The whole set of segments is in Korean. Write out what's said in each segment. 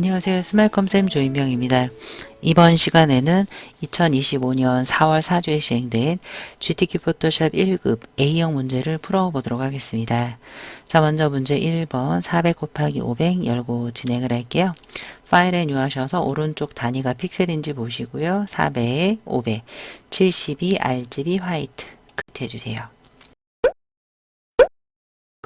안녕하세요. 스마일컴쌤 조인명입니다. 이번 시간에는 2025년 4월 4주에 시행된 GTK 포토샵 1급 A형 문제를 풀어보도록 하겠습니다. 자, 먼저 문제 1번 400 곱하기 500 열고 진행을 할게요. 파일에 뉴하셔서 오른쪽 단위가 픽셀인지 보시고요. 400, 500, 72 RGB 화이트 클릭해주세요.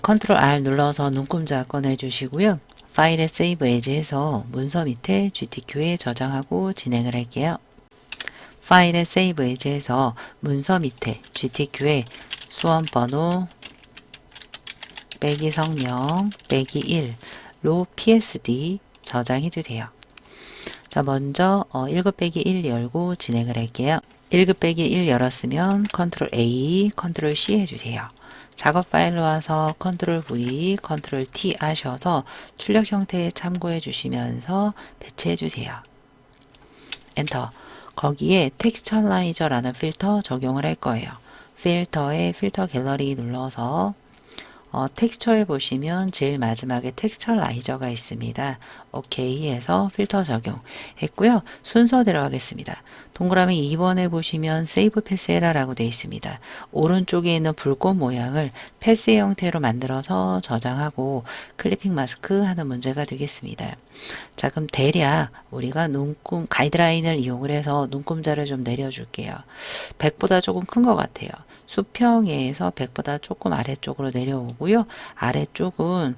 컨트롤 R 눌러서 눈금자 꺼내주시고요. 파일에 세이브 에즈해서 문서 밑에 GTQ에 저장하고 진행을 할게요. 파일에 세이브 에즈해서 문서 밑에 GTQ에 수험번호 빼기 성명 빼기 1로 PSD 저장해주세요. 자, 먼저 1급 빼기 1 열고 진행을 할게요. 1급 빼기 1 열었으면 컨트롤 A, 컨트롤 C 해주세요. 작업 파일로 와서 컨트롤 V, 컨트롤 T 하셔서 출력 형태에 참고해 주시면서 배치해 주세요. 엔터. 거기에 텍스처라이저라는 필터 적용을 할 거예요. 필터에 필터 갤러리 눌러서 텍스처에 보시면 제일 마지막에 텍스처라이저가 있습니다. 오케이 해서 필터 적용했고요. 순서대로 하겠습니다. 동그라미 2번에 보시면 세이브 패스해라라고 되어 있습니다. 오른쪽에 있는 불꽃 모양을 패스 형태로 만들어서 저장하고 클리핑 마스크 하는 문제가 되겠습니다. 자, 그럼 대략 우리가 가이드라인을 이용을 해서 눈금자를 좀 내려줄게요. 100보다 조금 큰 것 같아요. 수평에서 100보다 조금 아래쪽으로 내려오고요. 아래쪽은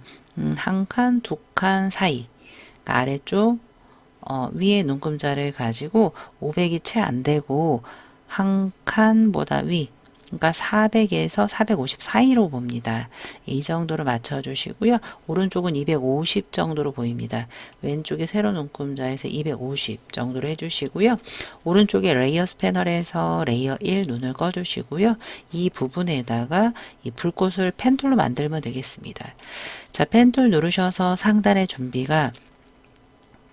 한 칸, 두 칸 사이. 그러니까 아래쪽 위에 눈금자를 가지고 500이 채 안 되고 한 칸보다 위. 그러니까 400에서 450 사이로 봅니다. 이 정도로 맞춰주시고요. 오른쪽은 250 정도로 보입니다. 왼쪽에 세로 눈금자에서 250 정도로 해주시고요. 오른쪽에 레이어스 패널에서 레이어 1 눈을 꺼주시고요. 이 부분에다가 이 불꽃을 펜툴로 만들면 되겠습니다. 자, 펜툴 누르셔서 상단의 준비가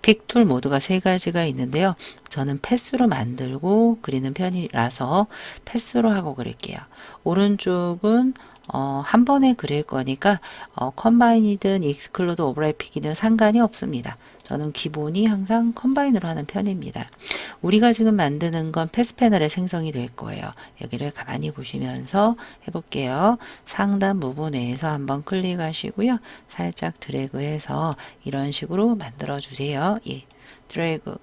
픽툴 모드가 세 가지가 있는데요. 저는 패스로 만들고 그리는 편이라서 패스로 하고 그릴게요. 오른쪽은 한 번에 그릴 거니까 컴바인이든 익스클루드 오버래픽이든 상관이 없습니다. 저는 기본이 항상 컴바인으로 하는 편입니다. 우리가 지금 만드는 건 패스 패널에 생성이 될 거예요. 여기를 가만히 보시면서 해볼게요. 상단 부분에서 한번 클릭하시고요. 살짝 드래그해서 이런 식으로 만들어 주세요. 예, 드래그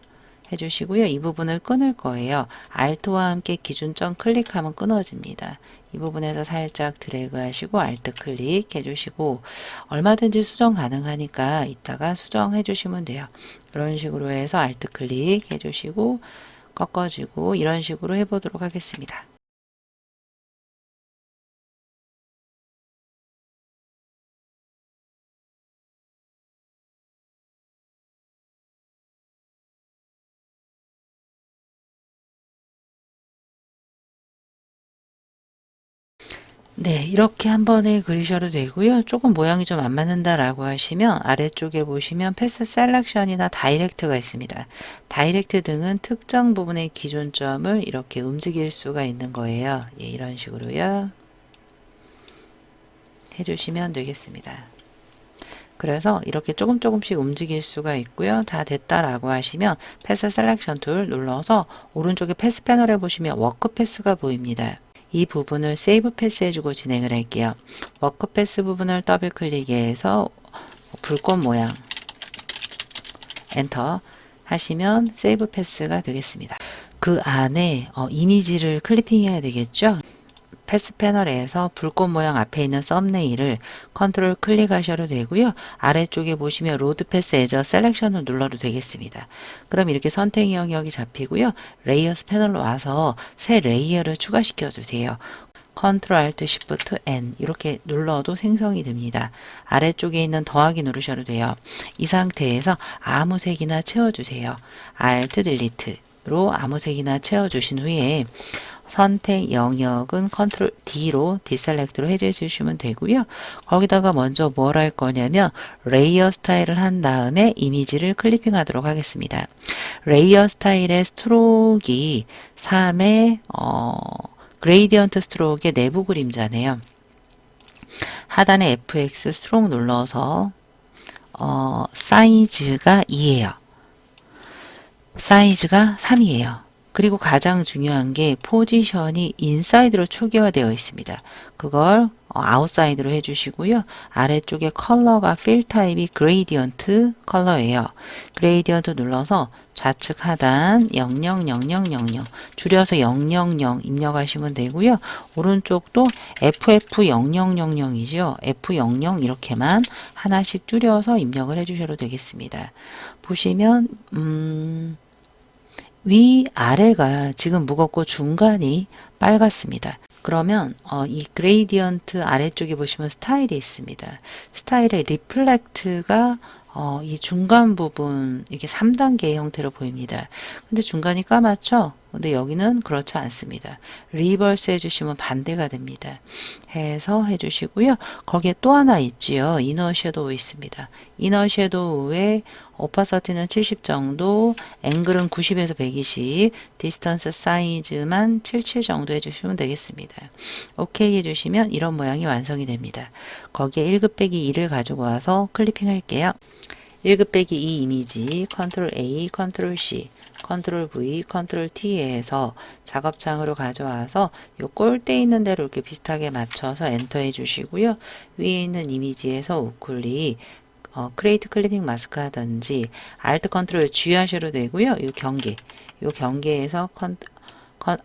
해주시고요. 이 부분을 끊을 거예요. Alt와 함께 기준점 클릭하면 끊어집니다. 이 부분에서 살짝 드래그 하시고 Alt 클릭 해주시고 얼마든지 수정 가능하니까 이따가 수정해 주시면 돼요. 이런 식으로 해서 Alt 클릭 해주시고 꺾어지고 이런 식으로 해보도록 하겠습니다. 네, 이렇게 한 번에 그리셔도 되고요. 조금 모양이 좀 안 맞는다라고 하시면 아래쪽에 보시면 패스 셀렉션이나 다이렉트가 있습니다. 다이렉트 등은 특정 부분의 기준점을 이렇게 움직일 수가 있는 거예요. 예, 이런 식으로요. 해주시면 되겠습니다. 그래서 이렇게 조금씩 움직일 수가 있고요. 다 됐다라고 하시면 패스 셀렉션 툴 눌러서 오른쪽에 패스 패널에 보시면 워크 패스가 보입니다. 이 부분을 세이브 패스 해주고 진행을 할게요. 워크 패스 부분을 더블 클릭해서 불꽃 모양 엔터 하시면 세이브 패스가 되겠습니다. 그 안에 이미지를 클리핑해야 되겠죠. 패스 패널에서 불꽃 모양 앞에 있는 썸네일을 컨트롤 클릭하셔도 되고요. 아래쪽에 보시면 로드 패스 에저 셀렉션을 눌러도 되겠습니다. 그럼 이렇게 선택 영역이 잡히고요. 레이어스 패널로 와서 새 레이어를 추가시켜 주세요. 컨트롤 알트 시프트 N 이렇게 눌러도 생성이 됩니다. 아래쪽에 있는 더하기 누르셔도 돼요. 이 상태에서 아무 색이나 채워주세요. 알트 딜리트로 아무 색이나 채워주신 후에 선택 영역은 컨트롤 D로 디셀렉트로 해제 주시면 되고요. 거기다가 먼저 뭘 할 거냐면 레이어 스타일을 한 다음에 이미지를 클리핑 하도록 하겠습니다. 레이어 스타일의 스트로크이 3의 그레이디언트 스트로크의 내부 그림자네요. 하단에 FX 스트로크 눌러서 사이즈가 2예요. 사이즈가 3이에요. 그리고 가장 중요한 게 포지션이 인사이드로 초기화되어 있습니다. 그걸 아웃사이드로 해주시고요. 아래쪽에 컬러가 필 타입이 그레이디언트 컬러예요. 그레이디언트 눌러서 좌측 하단 000000 줄여서 000 입력하시면 되고요. 오른쪽도 FF0000이죠. F00 이렇게만 하나씩 줄여서 입력을 해주셔도 되겠습니다. 보시면 위아래가 지금 무겁고 중간이 빨갛습니다. 그러면 이 그레이디언트 아래쪽에 보시면 스타일이 있습니다. 스타일의 리플렉트가 이 중간 부분 이게 3단계 형태로 보입니다. 근데 중간이 까맣죠? 근데 여기는 그렇지 않습니다. 리버스 해주시면 반대가 됩니다. 해서 해주시고요. 거기에 또 하나 있지요. 이너 섀도우 있습니다. 이너 섀도우의 오파서티는 70 정도, 앵글은 90에서 120, 디스턴스 사이즈만 77 정도 해주시면 되겠습니다. 오케이 해주시면 이런 모양이 완성이 됩니다. 거기에 1급 빼기 2를 가지고 와서 클리핑 할게요. 1급 빼기 2 이미지 컨트롤 A, 컨트롤 C, 컨트롤 V, 컨트롤 T에서 작업창으로 가져와서 요 꼴대 있는 대로 이렇게 비슷하게 맞춰서 엔터 해주시고요. 위에 있는 이미지에서 우클릭 크리에이트 클리핑 마스크 하든지 알트 컨트롤 G 하셔도 되고요. 요 경계에서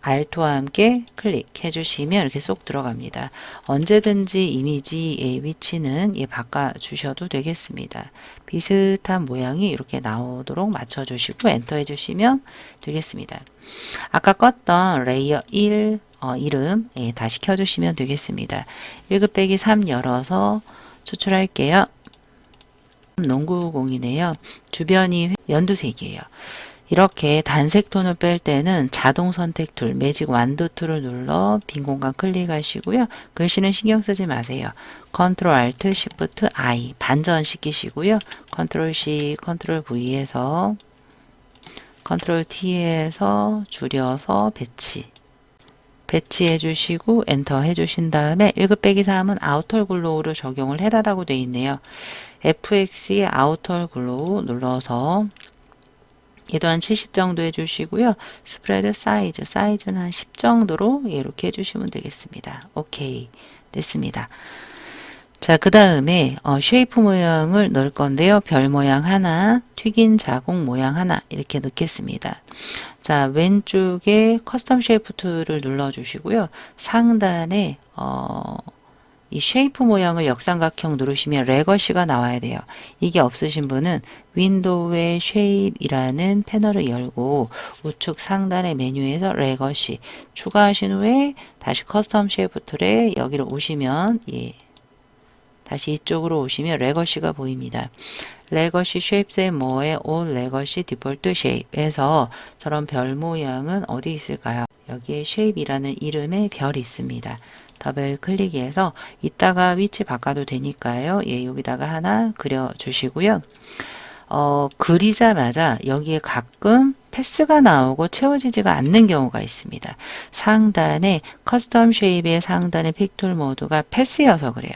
알트와 함께 클릭해 주시면 이렇게 쏙 들어갑니다. 언제든지 이미지의 위치는 바꿔 주셔도 되겠습니다. 비슷한 모양이 이렇게 나오도록 맞춰 주시고 엔터 해 주시면 되겠습니다. 아까 껐던 레이어 1 이름 다시 켜 주시면 되겠습니다. 1급 빼기 3 열어서 추출할게요. 농구공이네요. 주변이 연두색이에요. 이렇게 단색 톤을 뺄 때는 자동 선택 툴, 매직 완도 툴을 눌러 빈 공간 클릭하시고요. 글씨는 신경 쓰지 마세요. 컨트롤 알트 시프트 I 반전 시키시고요. 컨트롤 C, 컨트롤 V에서 컨트롤 T에서 줄여서 배치해 주시고 엔터 해 주신 다음에 1급 빼기 3은 아우터 글로우로 적용을 해라라고 되어 있네요. FX의 아우터 글로우 눌러서 얘도 한 70 정도 해주시고요. 스프레드 사이즈는 한 10 정도로 이렇게 해주시면 되겠습니다. 오케이 됐습니다. 자, 그 다음에 쉐이프 모양을 넣을 건데요. 별 모양 하나, 튀긴 자국 모양 하나 이렇게 넣겠습니다. 자, 왼쪽에 커스텀 쉐이프 툴을 눌러주시고요. 상단에 이 쉐이프 모양을 역삼각형 누르시면 레거시가 나와야 돼요. 이게 없으신 분은 윈도우의 쉐입이라는 패널을 열고 우측 상단의 메뉴에서 레거시 추가하신 후에 다시 커스텀 쉐이프 툴에 여기로 오시면 다시 이쪽으로 오시면 레거시가 보입니다. 레거시 쉐입스 뭐의 올 레거시 디폴트 쉐입에서 저런 별 모양은 어디 있을까요? 여기에 쉐입이라는 이름의 별이 있습니다. 더블 클릭해서 이따가 위치 바꿔도 되니까요. 여기다가 하나 그려 주시고요. 그리자마자 여기에 가끔 패스가 나오고 채워지지가 않는 경우가 있습니다. 상단에 커스텀 쉐입의 상단의 픽툴 모드가 패스여서 그래요.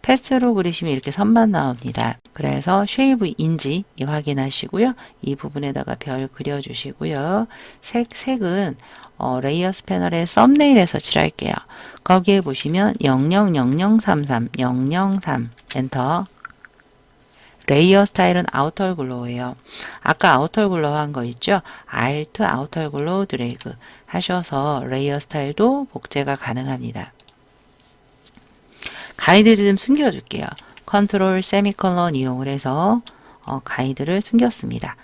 패스로 그리시면 이렇게 선만 나옵니다. 그래서 쉐입인지 확인하시고요. 이 부분에다가 별 그려주시고요. 색은 레이어스 패널의 썸네일에서 칠할게요. 거기에 보시면 000033 003 엔터. 레이어 스타일은 아우터 글로우예요. 아까 아우터 글로우 한 거 있죠? Alt 아우터 글로우 드래그 하셔서 레이어 스타일도 복제가 가능합니다. 가이드 좀 숨겨줄게요. 컨트롤 세미콜론 이용을 해서 가이드를 숨겼습니다.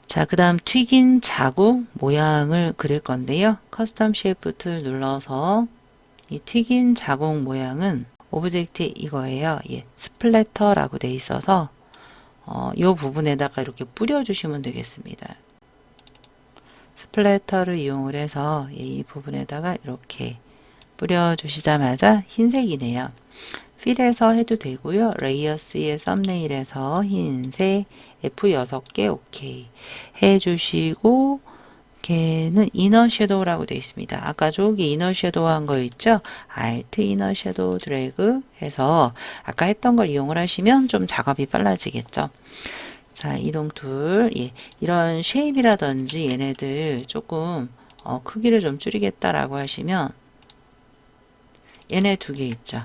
자, 그 다음 튀긴 자국 모양을 그릴 건데요. 커스텀 쉐이프 툴 눌러서 이 튀긴 자국 모양은 오브젝트 이거예요. 스플래터라고 돼 있어서 이 부분에다가 이렇게 뿌려주시면 되겠습니다. 스플래터를 이용을 해서 이 부분에다가 이렇게 뿌려주시자마자 흰색이네요. 필에서 해도 되고요. 레이어스의 썸네일에서 흰색 F6개 오케이 해주시고 걔는 이너 섀도우라고 되어 있습니다. 아까 저기 이너 섀도우 한 거 있죠? Alt 이너 섀도우 드래그 해서 아까 했던 걸 이용을 하시면 좀 작업이 빨라지겠죠. 자, 이동 툴. 예, 이런 쉐입이라든지 얘네들 조금 크기를 좀 줄이겠다라고 하시면 얘네 두 개 있죠.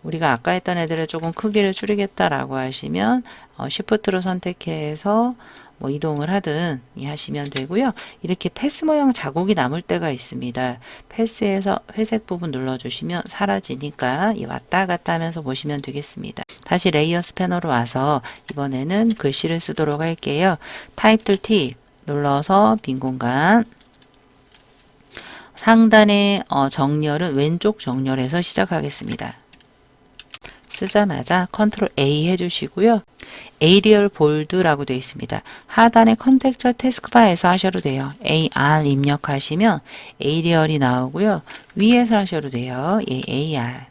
우리가 아까 했던 애들을 조금 크기를 줄이겠다라고 하시면 Shift로 선택해서 뭐 이동을 하든 하시면 되고요. 이렇게 패스 모양 자국이 남을 때가 있습니다. 패스에서 회색 부분 눌러주시면 사라지니까 왔다 갔다 하면서 보시면 되겠습니다. 다시 레이어스 패널로 와서 이번에는 글씨를 쓰도록 할게요. 타입 툴 T 눌러서 빈 공간 상단의 정렬은 왼쪽 정렬에서 시작하겠습니다. 쓰자마자 컨트롤 A 해주시고요. 에리얼 볼드라고 되어 있습니다. 하단의 컨텍스처 태스크바에서 하셔도 돼요. AR 입력하시면 에리얼이 나오고요. 위에서 하셔도 돼요. 예, AR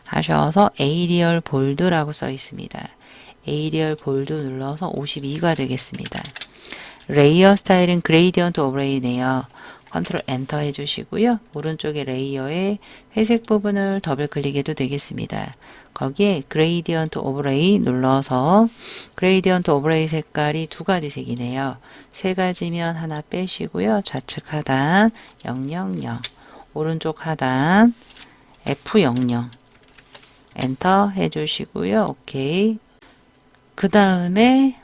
하셔서 에리얼 볼드라고 써 있습니다. 에리얼 볼드 눌러서 52가 되겠습니다. 레이어 스타일은 그레이디언트 오브레이네요. 컨트롤 엔터 해주시고요. 오른쪽에 레이어의 회색 부분을 더블 클릭해도 되겠습니다. 거기에 그레이디언트 오브레이 눌러서 그레이디언트 오브레이 색깔이 두 가지 색이네요. 세 가지면 하나 빼시고요. 좌측 하단 000 오른쪽 하단 F00 엔터 해주시고요. 오케이. 그 다음에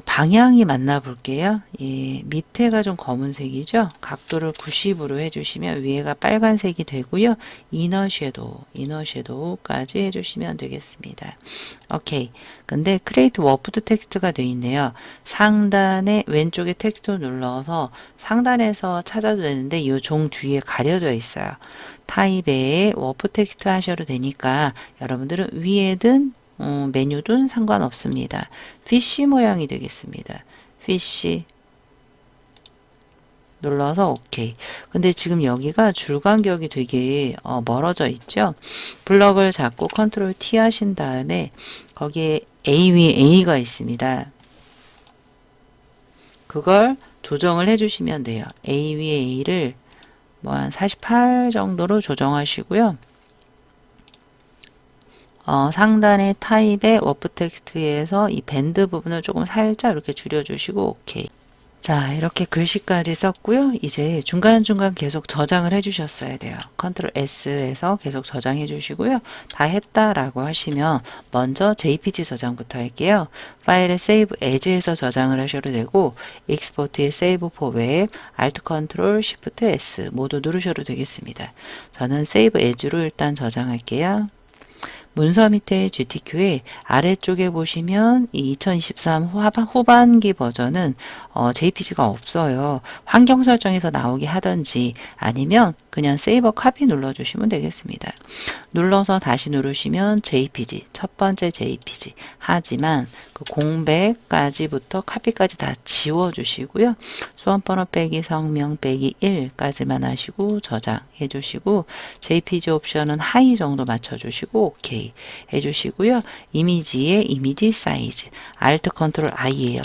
방향이 맞나 볼게요. 예, 밑에가 좀 검은색이죠. 각도를 90으로 해주시면 위에가 빨간색이 되고요. 이너 섀도우까지 해주시면 되겠습니다. 오케이. 근데 크리에이트 워프드 텍스트가 되어 있네요. 상단에 왼쪽에 텍스트 눌러서 상단에서 찾아도 되는데 이 종 뒤에 가려져 있어요. 타입에 워프 텍스트 하셔도 되니까 여러분들은 위에든 메뉴든 상관없습니다. 피쉬 모양이 되겠습니다. 피쉬 눌러서 OK. 근데 지금 여기가 줄 간격이 되게 멀어져 있죠. 블럭을 잡고 컨트롤 T 하신 다음에 거기에 A 위에 A가 있습니다. 그걸 조정을 해주시면 돼요. A 위에 A를 뭐 한 48 정도로 조정하시고요. 상단의 타입의 워프 텍스트에서 이 밴드 부분을 조금 살짝 이렇게 줄여주시고 오케이. 자, 이렇게 글씨까지 썼고요. 이제 중간중간 계속 저장을 해주셨어야 돼요. 컨트롤 S에서 계속 저장해 주시고요. 다 했다라고 하시면 먼저 JPG 저장부터 할게요. 파일에 Save As에서 저장을 하셔도 되고 익스포트에 Save for Web, Alt Ctrl Shift S 모두 누르셔도 되겠습니다. 저는 Save As로 일단 저장할게요. 문서 밑에 GTQ에 아래쪽에 보시면 이 2023 후반기 버전은 JPG가 없어요. 환경 설정에서 나오게 하든지 아니면 그냥 세이버 카피 눌러주시면 되겠습니다. 눌러서 다시 누르시면 JPG, 첫 번째 JPG. 하지만 그 공백까지부터 카피까지 다 지워주시고요. 수험번호 빼기 성명 빼기 1까지만 하시고 저장해 주시고 JPG 옵션은 하이 정도 맞춰주시고 오케이 해주시고요. 이미지의 이미지 사이즈 Alt Ctrl I예요.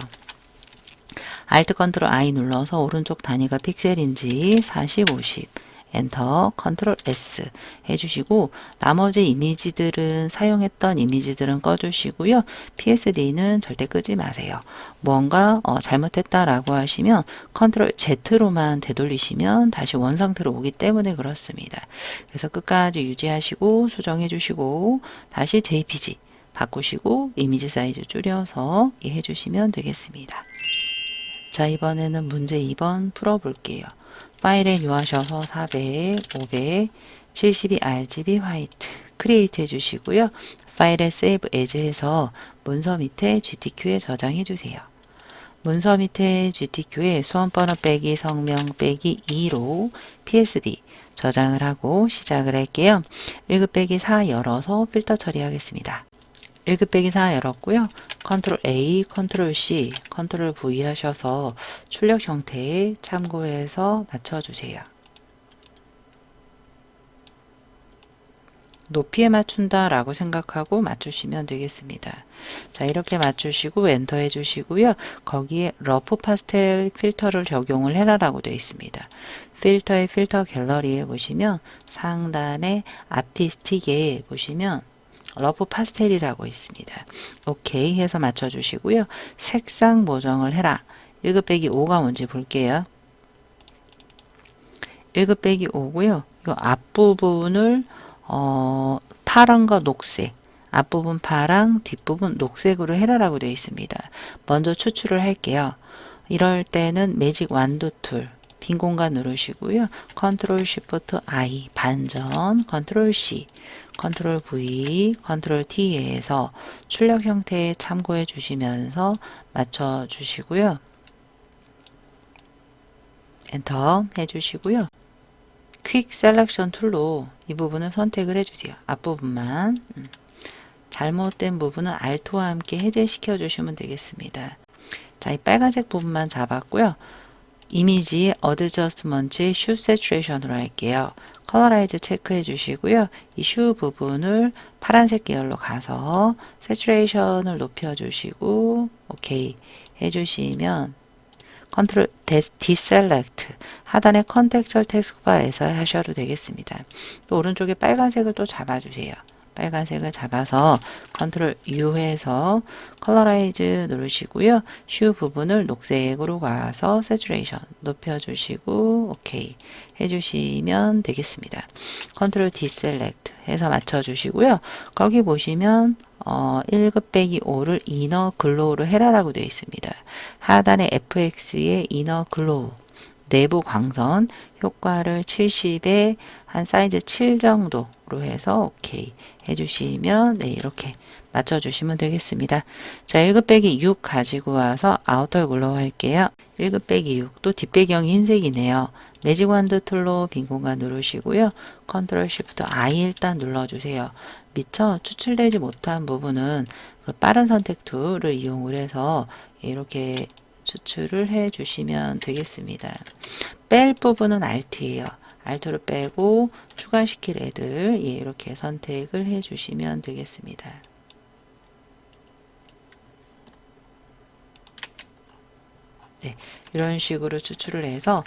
Alt Ctrl I 눌러서 오른쪽 단위가 픽셀인지 40, 50 엔터 컨트롤 S 해주시고 나머지 이미지들은 사용했던 이미지들은 꺼주시고요. PSD는 절대 끄지 마세요. 뭔가 잘못했다라고 하시면 컨트롤 Z로만 되돌리시면 다시 원상태로 오기 때문에 그렇습니다. 그래서 끝까지 유지하시고 수정해 주시고 다시 JPG 바꾸시고 이미지 사이즈 줄여서 해주시면 되겠습니다. 자, 이번에는 문제 2번 풀어볼게요. 파일에 뉴하셔서 400, 500, 72 RGB 화이트 크리에이트 해주시고요. 파일에 Save As 해서 문서 밑에 GTQ에 저장해 주세요. 문서 밑에 GTQ에 수험번호 빼기 성명 빼기 2로 PSD 저장을 하고 시작을 할게요. 1급 빼기 4 열어서 필터 처리하겠습니다. 1급 빼기 4 열었고요. 컨트롤 A, 컨트롤 C, 컨트롤 V 하셔서 출력 형태에 참고해서 맞춰주세요. 높이에 맞춘다 라고 생각하고 맞추시면 되겠습니다. 자, 이렇게 맞추시고 엔터 해주시고요. 거기에 러프 파스텔 필터를 적용을 해라 라고 되어 있습니다. 필터의 필터 갤러리에 보시면 상단에 아티스틱에 보시면 러프 파스텔이라고 있습니다. 오케이 해서 맞춰주시고요. 색상 보정을 해라. 1급 빼기 5가 뭔지 볼게요. 1급 빼기 5고요. 요 앞부분을 파랑과 녹색, 앞부분 파랑, 뒷부분 녹색으로 해라라고 되어 있습니다. 먼저 추출을 할게요. 이럴 때는 매직 완도 툴, 빈 공간 누르시고요. 컨트롤 쉬프트 I, 반전, 컨트롤 C, 컨트롤 V, 컨트롤 T에서 출력 형태에 참고해 주시면서 맞춰 주시고요. 엔터 해주시고요. 퀵 셀렉션 툴로 이 부분을 선택을 해주세요. 앞부분만. 잘못된 부분은 Alt와 함께 해제시켜 주시면 되겠습니다. 자, 이 빨간색 부분만 잡았고요. 이미지 어드저스먼트의 슈 세츄레이션으로 할게요. 컬러라이즈 체크해 주시고요. 이 슈 부분을 파란색 계열로 가서 세츄레이션을 높여 주시고 오케이 해주시면 컨트롤 디셀렉트 하단의 컨텍스처 태스크바에서 하셔도 되겠습니다. 또 오른쪽에 빨간색을 또 잡아주세요. 빨간색을 잡아서 컨트롤 U 해서 컬러라이즈 누르시고요. 슈 부분을 녹색으로 가서 세츄레이션 높여주시고 오케이 해주시면 되겠습니다. 컨트롤 디셀렉트 해서 맞춰주시고요. 거기 보시면 1급 빼기 5를 이너 글로우로 해라라고 되어 있습니다. 하단에 FX의 이너 글로우 내부 광선 효과를 70에 한 사이즈 7 정도로 해서 오케이 해주시면 네 이렇게 맞춰주시면 되겠습니다. 자 1급 빼기 6 가지고 와서 아우터 글로우 할게요. 1급 빼기 6도 뒷배경이 흰색이네요. 매직 완드 툴로 빈 공간 누르시고요. 컨트롤 쉬프트 I 일단 눌러주세요. 미처 추출되지 못한 부분은 그 빠른 선택 툴을 이용을 해서 이렇게 추출을 해 주시면 되겠습니다. 뺄 부분은 Alt예요. Alt를 빼고 추가시킬 애들 이렇게 선택을 해 주시면 되겠습니다. 네, 이런 식으로 추출을 해서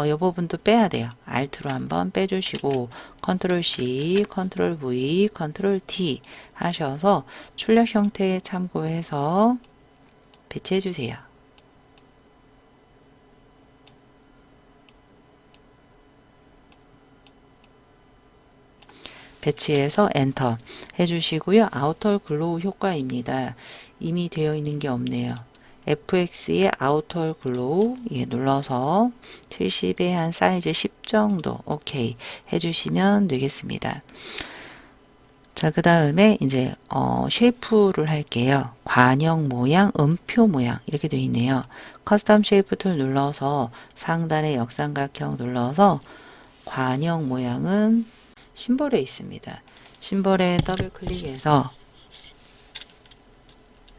이 부분도 빼야 돼요. Alt로 한번 빼주시고 컨트롤 C, 컨트롤 V, 컨트롤 T 하셔서 출력 형태에 참고해서 배치해 주세요. 배치해서 엔터 해주시고요. 아우터 글로우 효과입니다. 이미 되어 있는 게 없네요. FX의 아우터 글로우 눌러서 70에 한 사이즈 10 정도 오케이 해주시면 되겠습니다. 자, 그 다음에 이제 쉐이프를 할게요. 관형 모양, 음표 모양 이렇게 되어 있네요. 커스텀 쉐이프 툴 눌러서 상단의 역삼각형 눌러서 관형 모양은 심볼에 있습니다. 심볼에 더블 클릭해서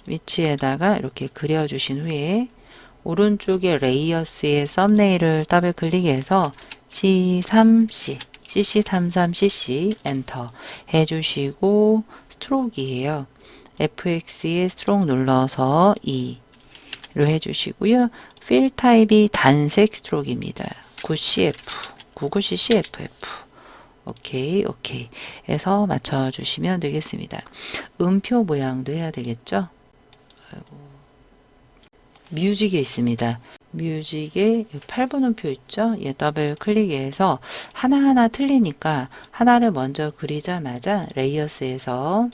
위치에다가 이렇게 그려주신 후에 오른쪽에 레이어스의 썸네일을 더블 클릭해서 C3C, CC33CC 엔터 해주시고 스트로크이에요. FX의 스트로크 눌러서 2로 해주시고요. 필 타입이 단색 스트로크입니다. 9CF, 99CCFF 오케이 해서 맞춰주시면 되겠습니다. 음표 모양도 해야 되겠죠? 뮤직에 있습니다. 뮤직에 8번 음표 있죠? 더블 클릭해서 하나하나 틀리니까 하나를 먼저 그리자마자 레이어스에서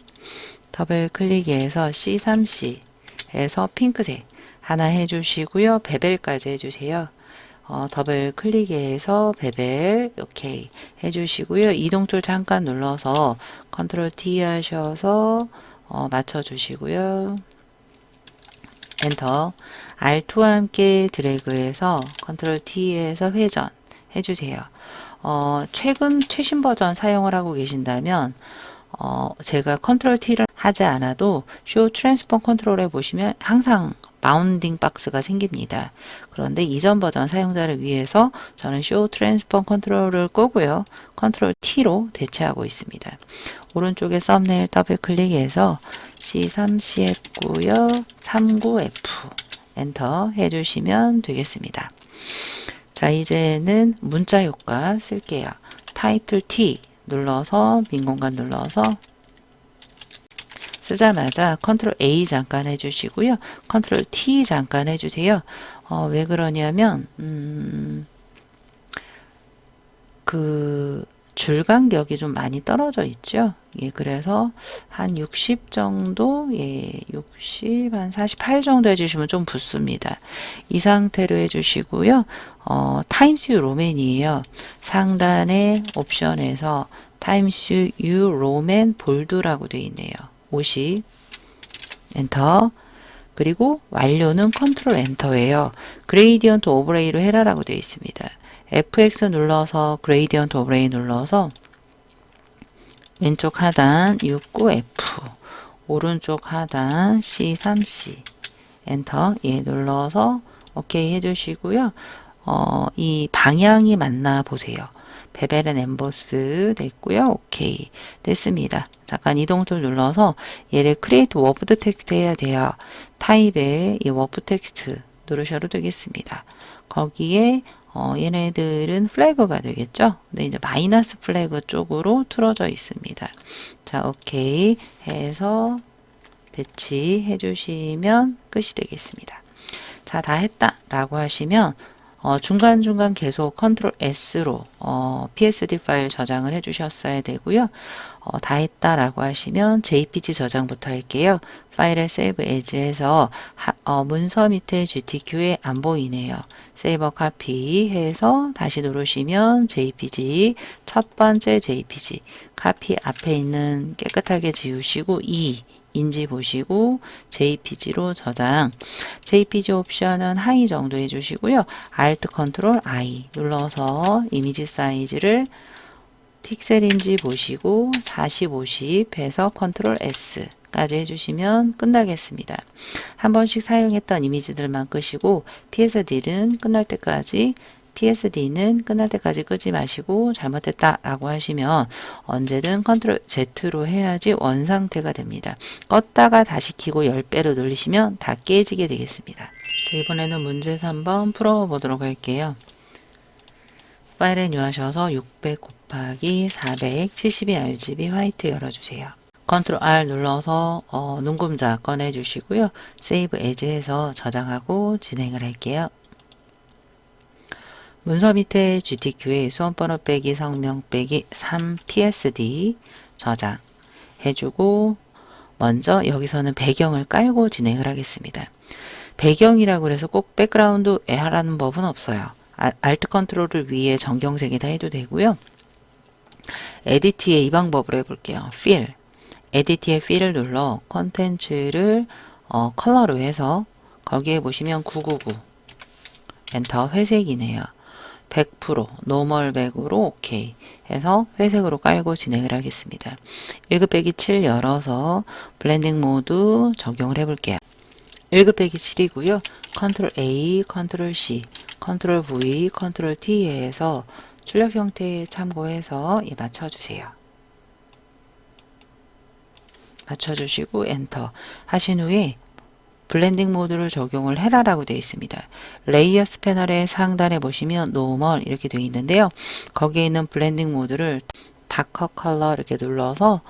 더블 클릭해서 C3C 해서 핑크색 하나 해주시고요. 베벨까지 해주세요. 더블 클릭해서 베벨 오케이 해주시고요. 이동툴 잠깐 눌러서 컨트롤 T 하셔서 맞춰주시고요. 엔터 Alt와 함께 드래그해서 컨트롤 T에서 회전 해주세요. 최신 버전 사용을 하고 계신다면 제가 컨트롤 T를 하지 않아도 쇼 트랜스폼 컨트롤에 보시면 항상 바운딩 박스가 생깁니다. 그런데 이전 버전 사용자를 위해서 저는 Show Transform 컨트롤을 끄고요. 컨트롤 T로 대체하고 있습니다. 오른쪽에 썸네일 더블 클릭해서 C3CF 구역 39F 엔터 해주시면 되겠습니다. 자, 이제는 문자 효과 쓸게요. 타이틀 T 눌러서 빈 공간 눌러서 쓰자마자 컨트롤 A 잠깐 해주시고요. 컨트롤 T 잠깐 해주세요. 왜 그러냐면 그 줄 간격이 좀 많이 떨어져 있죠. 예, 그래서 한 60 정도, 예, 60, 한 48 정도 해주시면 좀 붙습니다. 이 상태로 해주시고요. 타임스 뉴 로맨이에요. 상단의 옵션에서 타임스 뉴 로맨 볼드라고 되어 있네요. 50 엔터. 그리고 완료는 컨트롤 엔터예요. 그레이디언트 오버레이로 해라라고 되어 있습니다. FX 눌러서 그레이디언트 오버레이 눌러서 왼쪽 하단 69F 오른쪽 하단 C3C 엔터 예 눌러서 OK 해주시고요. 이 방향이 맞나 보세요. 베벨은 엠보스 됐고요. 오케이 됐습니다. 잠깐 이동툴 눌러서 얘를 크리에이트 워드 텍스트 해야 돼요. 타입에 이 워드 텍스트 누르셔도 되겠습니다. 거기에 얘네들은 플래그가 되겠죠. 근데 이제 마이너스 플래그 쪽으로 틀어져 있습니다. 자, 오케이 해서 배치해 주시면 끝이 되겠습니다. 자, 다 했다 라고 하시면 중간중간 계속 컨트롤 S로 PSD 파일 저장을 해 주셨어야 되고요. 다 했다 라고 하시면 JPG 저장부터 할게요. 파일에 세이브 에즈해서 문서 밑에 GTQ에 안 보이네요. 세이버 카피 해서 다시 누르시면 JPG 첫 번째 JPG 카피 앞에 있는 깨끗하게 지우시고 인지 보시고 JPG로 저장. JPG 옵션은 하이 정도 해주시고요. Alt 컨트롤 I 눌러서 이미지 사이즈를 픽셀인지 보시고 40, 50 해서 컨트롤 S 까지 해주시면 끝나겠습니다. 한 번씩 사용했던 이미지들만 끄시고 PSD는 끝날 때까지 끄지 마시고 잘못했다 라고 하시면 언제든 컨트롤 Z로 해야지 원상태가 됩니다. 껐다가 다시 켜고 10배로 눌리시면 다 깨지게 되겠습니다. 자, 이번에는 문제 3번 풀어보도록 할게요. 파일에 뉴하셔서 600 곱하기 472 RGB 화이트 열어주세요. 컨트롤 R 눌러서 눈금자 꺼내주시고요. 세이브 에즈 해서 저장하고 진행을 할게요. 문서 밑에 GTQ에 수험번호 빼기 성명 빼기 3PSD 저장 해주고 먼저 여기서는 배경을 깔고 진행을 하겠습니다. 배경이라고 해서 꼭 백그라운드에 하라는 법은 없어요. Alt 컨트롤을 위에 정경색에다 해도 되고요. 에디트에 이 방법으로 해볼게요. Fill 에디트에 Fill을 눌러 컨텐츠를 컬러로 해서 거기에 보시면 999 엔터 회색이네요. 100% 노멀 100으로 오케이 해서 회색으로 깔고 진행을 하겠습니다. 1급 빼기 7 열어서 블렌딩 모드 적용을 해볼게요. 1급 빼기 7이고요. 컨트롤 A, 컨트롤 C, 컨트롤 V, 컨트롤 T에서 출력 형태에 참고해서 맞춰주세요. 맞춰주시고 엔터 하신 후에 블렌딩 모드를 적용을 해라라고 되어 있습니다. 레이어스 패널의 상단에 보시면 노멀 이렇게 되어 있는데요. 거기에 있는 블렌딩 모드를 다커 컬러 이렇게 눌러서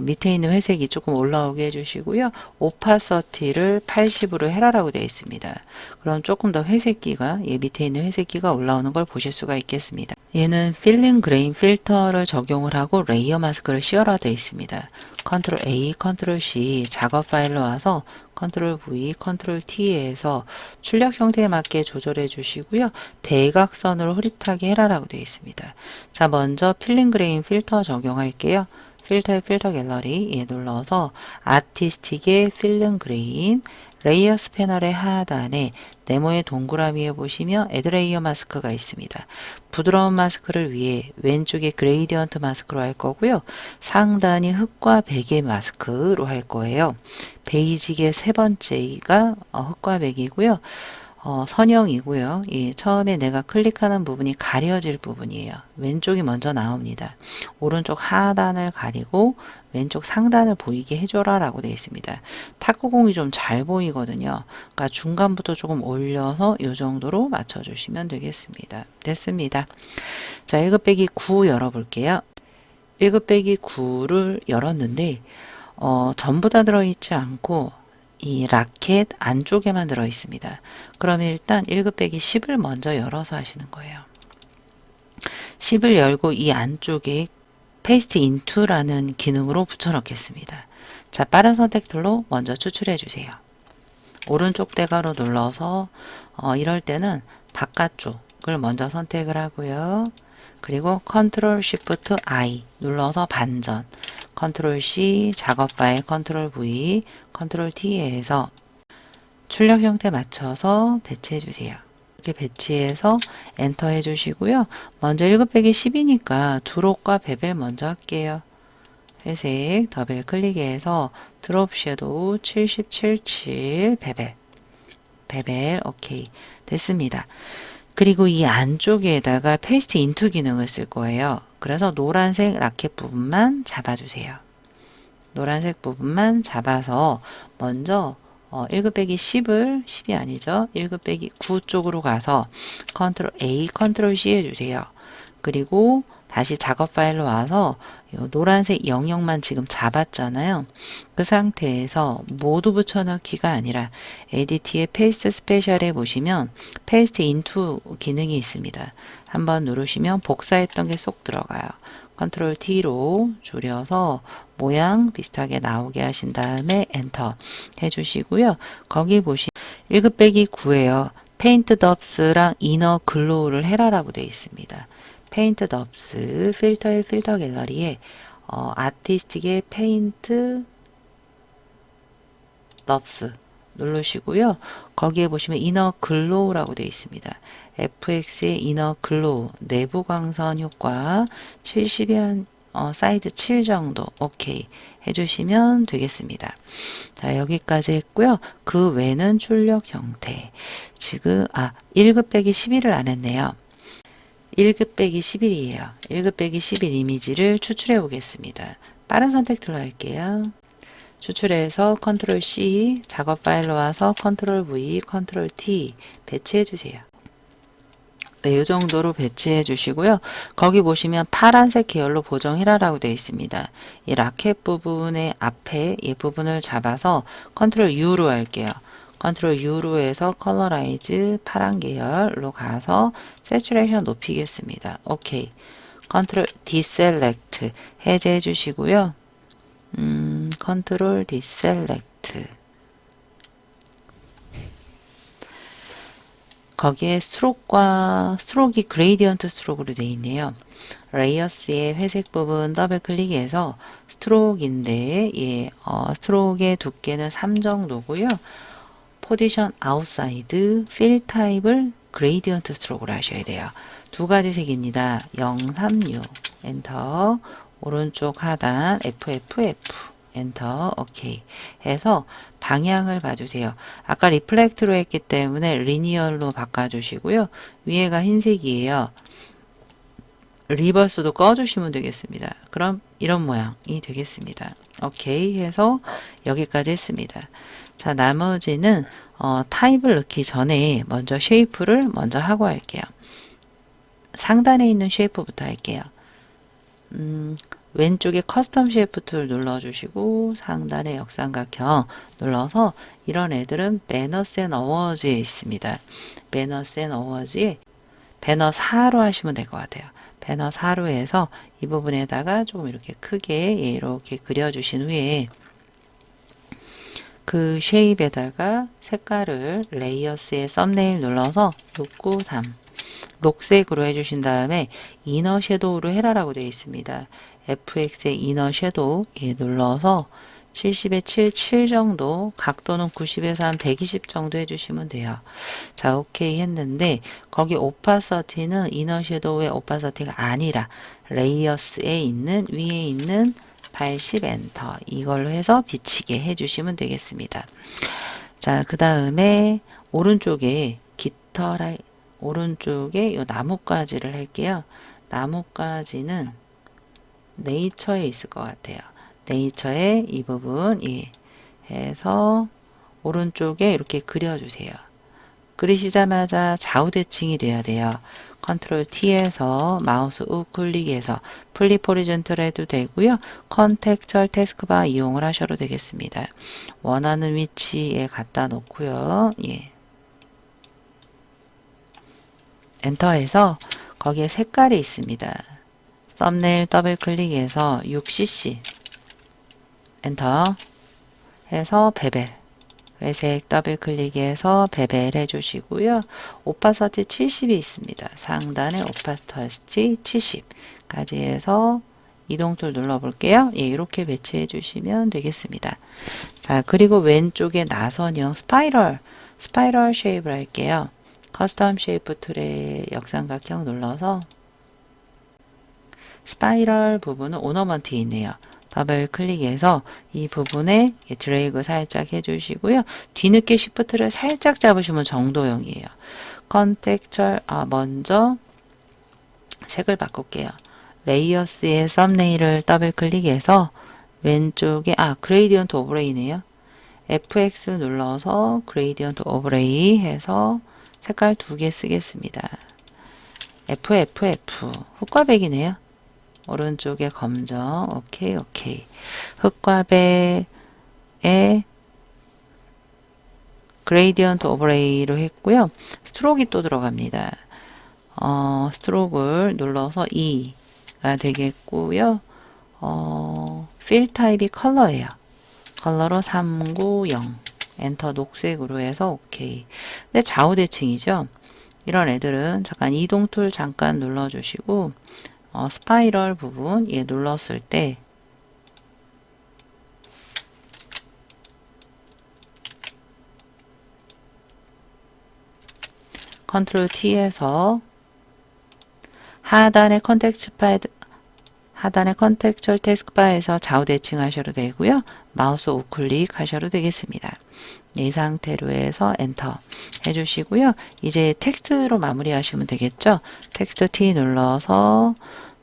밑에 있는 회색이 조금 올라오게 해주시고요. 오파서티를 80으로 해라라고 되어 있습니다. 그럼 조금 더 회색기가 밑에 있는 회색기가 올라오는 걸 보실 수가 있겠습니다. 얘는 필링 그레인 필터를 적용을 하고 레이어 마스크를 씌워라 되어 있습니다. 컨트롤 A, 컨트롤 C 작업 파일로 와서 컨트롤 V, 컨트롤 T에서 출력 형태에 맞게 조절해 주시고요. 대각선으로 흐릿하게 해라라고 되어 있습니다. 자, 먼저 필링 그레인 필터 적용할게요. 필터의 필터 갤러리 눌러서 아티스틱의 필름 그레인 레이어스 패널의 하단에 네모의 동그라미에 보시면 애드 레이어 마스크가 있습니다. 부드러운 마스크를 위해 왼쪽에 그레이디언트 마스크로 할 거고요. 상단이 흑과 백의 마스크로 할 거예요. 베이직의 세 번째가 흑과 백이고요. 선형이고요. 예, 처음에 내가 클릭하는 부분이 가려질 부분이에요. 왼쪽이 먼저 나옵니다. 오른쪽 하단을 가리고 왼쪽 상단을 보이게 해줘라 라고 되어 있습니다. 탁구공이 좀 잘 보이거든요. 그러니까 중간부터 조금 올려서 이 정도로 맞춰주시면 되겠습니다. 됐습니다. 자, 1급 빼기 9 열어볼게요. 1급 빼기 9를 열었는데 전부 다 들어있지 않고 이 라켓 안쪽에만 들어 있습니다. 그러면 일단 1급 빼기 10을 먼저 열어서 하시는 거예요. 10을 열고 이 안쪽에 페이스트 인투라는 기능으로 붙여넣겠습니다. 자, 빠른 선택 툴로 먼저 추출해 주세요. 오른쪽 대괄호 눌러서 이럴 때는 바깥쪽을 먼저 선택을 하고요. 그리고 컨트롤 쉬프트 I 눌러서 반전, 컨트롤 C 작업 파일, 컨트롤 V, 컨트롤 T에서 출력 형태 맞춰서 배치해 주세요. 이렇게 배치해서 엔터 해 주시고요. 먼저 1급 빼기 10이니까 드롭과 베벨 먼저 할게요. 회색 더블 클릭해서 드롭 섀도우 7077 베벨 오케이 됐습니다. 그리고 이 안쪽에다가 페이스트 인투 기능을 쓸 거예요. 그래서 노란색 라켓 부분만 잡아주세요. 노란색 부분만 잡아서 먼저 1급 빼기 10이 아니죠. 1급 빼기 9 쪽으로 가서 컨트롤 A, 컨트롤 C 해주세요. 그리고 다시 작업 파일로 와서 노란색 영역만 지금 잡았잖아요. 그 상태에서 모두 붙여넣기가 아니라 에디트의 페이스트 스페셜에 보시면 페이스트 인투 기능이 있습니다. 한번 누르시면 복사했던 게 쏙 들어가요. 컨트롤 T로 줄여서 모양 비슷하게 나오게 하신 다음에 엔터 해주시고요. 거기 보시면 1급 빼기 9에요. 페인트 덥스랑 이너 글로우를 해라라고 되어 있습니다. 페인트 덥스 필터의 필터 갤러리에 아티스틱의 페인트 덥스 누르시고요. 거기에 보시면 이너 글로우라고 되어 있습니다. FX의 이너 글로우 내부 광선 효과 70이 한 사이즈 7 정도 오케이 해주시면 되겠습니다. 자, 여기까지 했고요. 그 외는 출력 형태 지금 1급 빼기 11을 안 했네요. 1급 빼기 11이에요. 1급 빼기 11 이미지를 추출해 보겠습니다. 빠른 선택 툴로 할게요. 추출해서 컨트롤 C 작업 파일로 와서 컨트롤 V, 컨트롤 T 배치해 주세요. 네, 이 정도로 배치해 주시고요. 거기 보시면 파란색 계열로 보정해라라고 되어 있습니다. 이 라켓 부분의 앞에 이 부분을 잡아서 컨트롤 U로 할게요. 컨트롤 U로 해서 컬러라이즈 파란 계열로 가서 세츄레이션 높이겠습니다. 오케이. 컨트롤 디셀렉트 해제해 주시고요. 컨트롤 디셀렉트 거기에 스트로크이 그레이디언트 스트로크로 되어 있네요. 레이어스의 회색 부분 더블 클릭해서 스트로크인데 스트로크의 두께는 3 정도고요. 포지션 아웃사이드 필 타입을 그레이디언트 스트로크로 하셔야 돼요. 두 가지 색입니다. 036 엔터 오른쪽 하단 FFF 엔터 오케이 해서 방향을 봐주세요. 아까 리플렉트로 했기 때문에 리니얼로 바꿔주시고요. 위에가 흰색이에요. 리버스도 꺼주시면 되겠습니다. 그럼 이런 모양이 되겠습니다. 오케이 해서 여기까지 했습니다. 자, 나머지는 타입을 넣기 전에 먼저 쉐이프를 먼저 하고 할게요. 상단에 있는 쉐이프부터 할게요. 왼쪽에 커스텀 쉐이프 툴 눌러주시고 상단에 역삼각형 눌러서 이런 애들은 배너스 앤 어워즈에 있습니다. 배너스 앤 어워즈에 배너 4로 하시면 될 것 같아요. 배너 4로 해서 이 부분에다가 조금 이렇게 크게 이렇게 그려주신 후에 그 쉐입에다가 색깔을 레이어스의 썸네일 눌러서 693 녹색으로 해주신 다음에 이너 섀도우로 해라라고 되어 있습니다. FX의 이너 섀도우 눌러서 70에 7, 7 정도, 각도는 90에서 한 120 정도 해주시면 돼요. 자, 오케이 했는데 거기 오파서티는 이너 섀도우의 오파서티가 아니라 레이어스에 있는 위에 있는 80 엔터 이걸로 해서 비치게 해주시면 되겠습니다. 자, 그 다음에 오른쪽에 깃털 오른쪽에 요 나뭇가지를 할게요. 나뭇가지는 네이처에 있을 것 같아요. 네이처에 이 부분 해서 오른쪽에 이렇게 그려주세요. 그리시자마자 좌우 대칭이 돼야 돼요. 컨트롤 T에서 마우스 우클릭해서 플립 호리젠털 해도 되고요. 컨텍처 태스크바 이용을 하셔도 되겠습니다. 원하는 위치에 갖다 놓고요. 엔터해서 거기에 색깔이 있습니다. 썸네일 더블 클릭해서 6cc 엔터 해서 베벨 회색 더블 클릭해서 베벨 해주시고요. 오파서티 70이 있습니다. 상단에 오파서티 70까지 해서 이동툴 눌러볼게요. 이렇게 배치해 주시면 되겠습니다. 자, 그리고 왼쪽에 나선형 스파이럴 쉐입을 할게요. 커스텀 쉐이프 툴의 역삼각형 눌러서 스파이럴 부분은 오너먼트에 있네요. 더블 클릭해서 이 부분에 드래그 살짝 해주시고요. 뒤늦게 시프트를 살짝 잡으시면 정도형이에요. 컨텍처 먼저 색을 바꿀게요. 레이어스의 썸네일을 더블 클릭해서 왼쪽에 그레이디언트 오브레이네요. FX 눌러서 그레이디언트 오브레이 해서 색깔 2개 쓰겠습니다. FFF 흑과백이네요. 오른쪽에 검정 오케이 흑과백에 그레이디언트 오버레이로 했고요. 스트로크가 또 들어갑니다. 스트로크를 눌러서 2가 되겠고요. 필 타입이 컬러예요. 컬러로 390 엔터 녹색으로 해서 오케이. 근데 좌우 대칭이죠. 이런 애들은 잠깐 이동 툴 잠깐 눌러주시고 스파이럴 부분 눌렀을 때 컨트롤 T에서 하단의 컨텍처 태스크바에서 좌우 대칭 하셔도 되고요. 마우스 우클릭 하셔도 되겠습니다. 이 상태로 해서 엔터 해주시고요. 이제 텍스트로 마무리 하시면 되겠죠. 텍스트 T 눌러서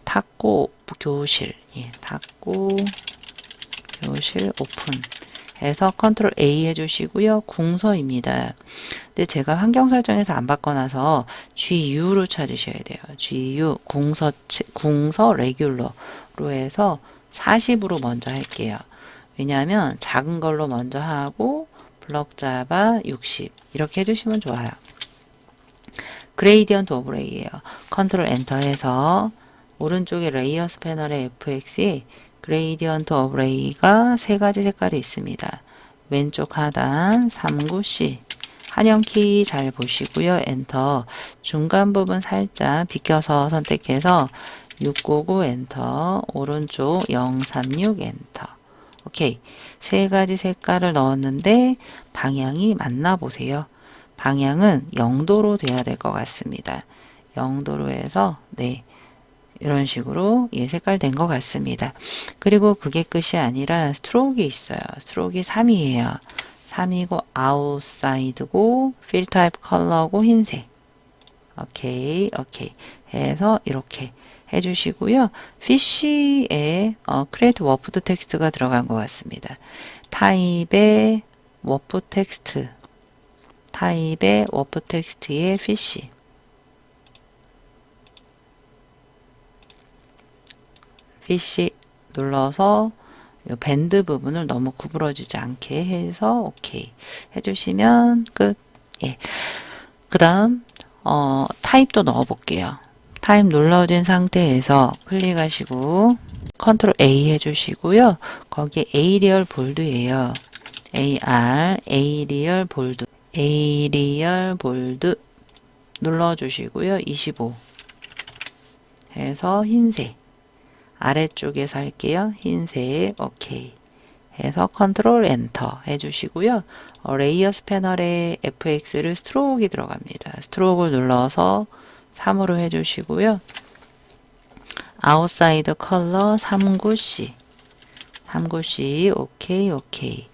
탁구 교실 탁구 교실 오픈 해서 컨트롤 A 해주시고요. 궁서입니다. 근데 제가 환경 설정에서 안 바꿔놔서 GU로 찾으셔야 돼요. GU 궁서 레귤러로 해서 40으로 먼저 할게요. 왜냐하면 작은 걸로 먼저 하고 블럭 잡아 60 이렇게 해주시면 좋아요. 그레이디언트 오브레이예요. 컨트롤 엔터 해서 오른쪽에 레이어스 패널의 FX에 그레이디언트 오브레이가 3가지 색깔이 있습니다. 왼쪽 하단 39C 한영키 잘 보시고요. 엔터 중간 부분 살짝 비껴서 선택해서 699 엔터 오른쪽 036 엔터 오케이. 3가지 색깔을 넣었는데 방향이 맞나 보세요. 방향은 0도로 돼야 될 것 같습니다. 0도로 해서 이런 식으로 색깔 된 것 같습니다. 그리고 그게 끝이 아니라 스트로크가 있어요. 스트로크가 3이에요. 3이고 아웃사이드고 필 타입 컬러고 흰색. 오케이 해서 이렇게 해주시고요. 피쉬에 크레이트 워프드 텍스트가 들어간 것 같습니다. 타입의 워프 텍스트의 피쉬 눌러서 이 밴드 부분을 너무 구부러지지 않게 해서 오케이 해주시면 끝. 그 다음 타입도 넣어 볼게요. 타입 눌러진 상태에서 클릭하시고 컨트롤 A 해주시고요. 거기에 에이리얼 볼드예요. 에이리얼 볼드 눌러주시고요. 25 해서 흰색 아래쪽에서 할게요. 흰색 오케이 해서 컨트롤 엔터 해주시고요. 레이어스 패널에 FX를 스트로크이 들어갑니다. 스트로크를 눌러서 3으로 해주시고요. 아웃사이드 컬러 39C 39C 오케이 오케이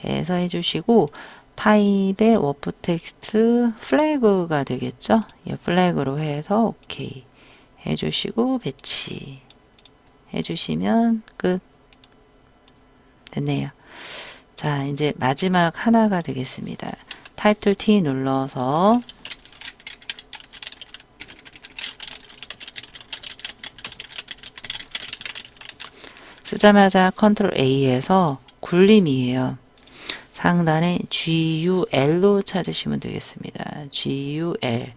해서 해주시고 타입의 워프 텍스트 플래그가 되겠죠? 예, 플래그로 해서 오케이 해주시고 배치 해주시면 끝. 됐네요. 자, 이제 마지막 하나가 되겠습니다. 타입 툴 T 눌러서 쓰자마자 컨트롤 A에서 굴림이에요. 상단에 GUL로 찾으시면 되겠습니다. GUL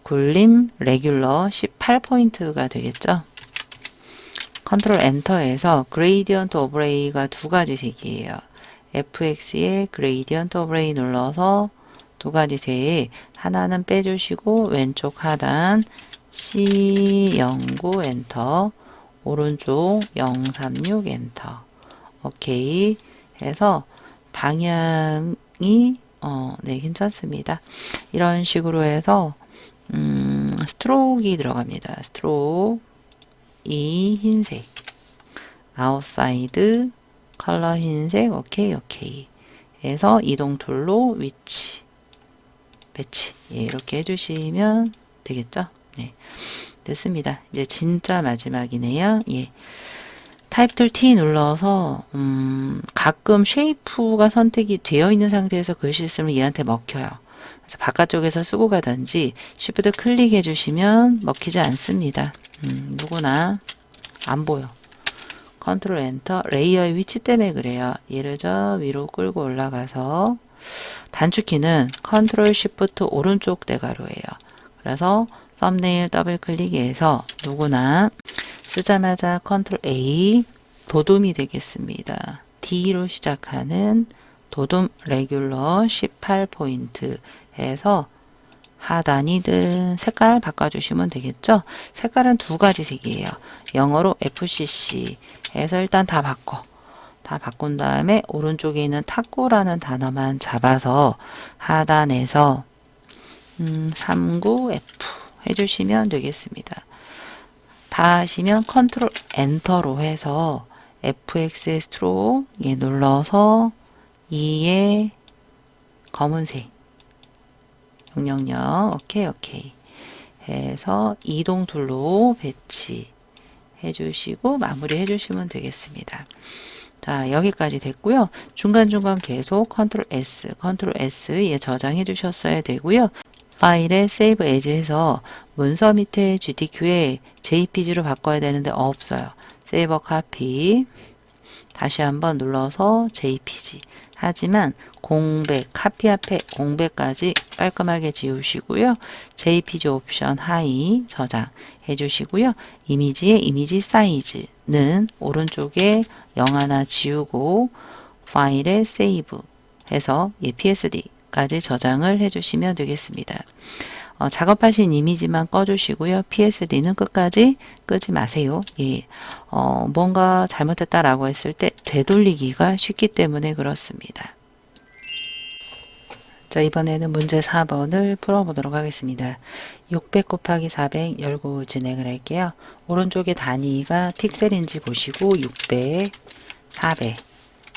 굴림 레귤러 18포인트가 되겠죠. 컨트롤 엔터에서 그레이디언트 오브레이가 두 가지 색이에요. FX에 그레이디언트 오브레이 눌러서 두 가지 색 하나는 빼주시고 왼쪽 하단 C09 엔터 오른쪽 036 엔터 오케이 해서 방향이 네 괜찮습니다. 이런 식으로 해서 스트로크이 들어갑니다. 스트로크 이 흰색 아웃사이드 컬러 흰색 오케이 오케이 해서 이동 툴로 위치 배치 예, 이렇게 해주시면 되겠죠. 네 됐습니다. 이제 진짜 마지막이네요. 예. 타입 툴 T 눌러서 가끔 쉐이프가 선택이 되어 있는 상태에서 글씨 쓰면 얘한테 먹혀요. 그래서 바깥쪽에서 쓰고 가든지 Shift 클릭해 주시면 먹히지 않습니다. 누구나 안 보여. 컨트롤 엔터 레이어의 위치 때문에 그래요. 얘를 저 위로 끌고 올라가서 단축키는 컨트롤 시프트 오른쪽 대괄호예요. 그래서 썸네일 더블 클릭해서 누구나 쓰자마자 컨트롤 A 도둠이 되겠습니다. D로 시작하는 도둠 레귤러 18포인트 해서 하단이든 색깔 바꿔주시면 되겠죠. 색깔은 두 가지 색이에요. 영어로 FCC 해서 일단 다 바꾼 다음에 오른쪽에 있는 탁구라는 단어만 잡아서 하단에서 39F 해주시면 되겠습니다. 다 하시면 컨트롤 엔터로 해서 FX의 스트로크 눌러서 2의 검은색 000 오케이 오케이 해서 이동 툴로 배치 해주시고 마무리 해주시면 되겠습니다. 자 여기까지 됐고요. 중간중간 계속 컨트롤 S에 저장해 주셨어야 되고요. 파일에 세이브 에즈 해서 문서 밑에 GTQ에 JPG로 바꿔야 되는데 없어요. 세이버 카피 다시 한번 눌러서 JPG 하지만 공백 카피 앞에 공백까지 깔끔하게 지우시고요. JPG 옵션 하이 저장 해주시고요. 이미지의 이미지 사이즈는 오른쪽에 0 하나 지우고 파일에 세이브 해서 PSD 까지 저장을 해주시면 되겠습니다. 작업하신 이미지만 꺼주시고요. PSD는 끝까지 끄지 마세요. 예. 뭔가 잘못했다라고 했을 때 되돌리기가 쉽기 때문에 그렇습니다. 자, 이번에는 문제 4번을 풀어보도록 하겠습니다. 600 곱하기 400 열고 진행을 할게요. 오른쪽에 단위가 픽셀인지 보시고 600, 400,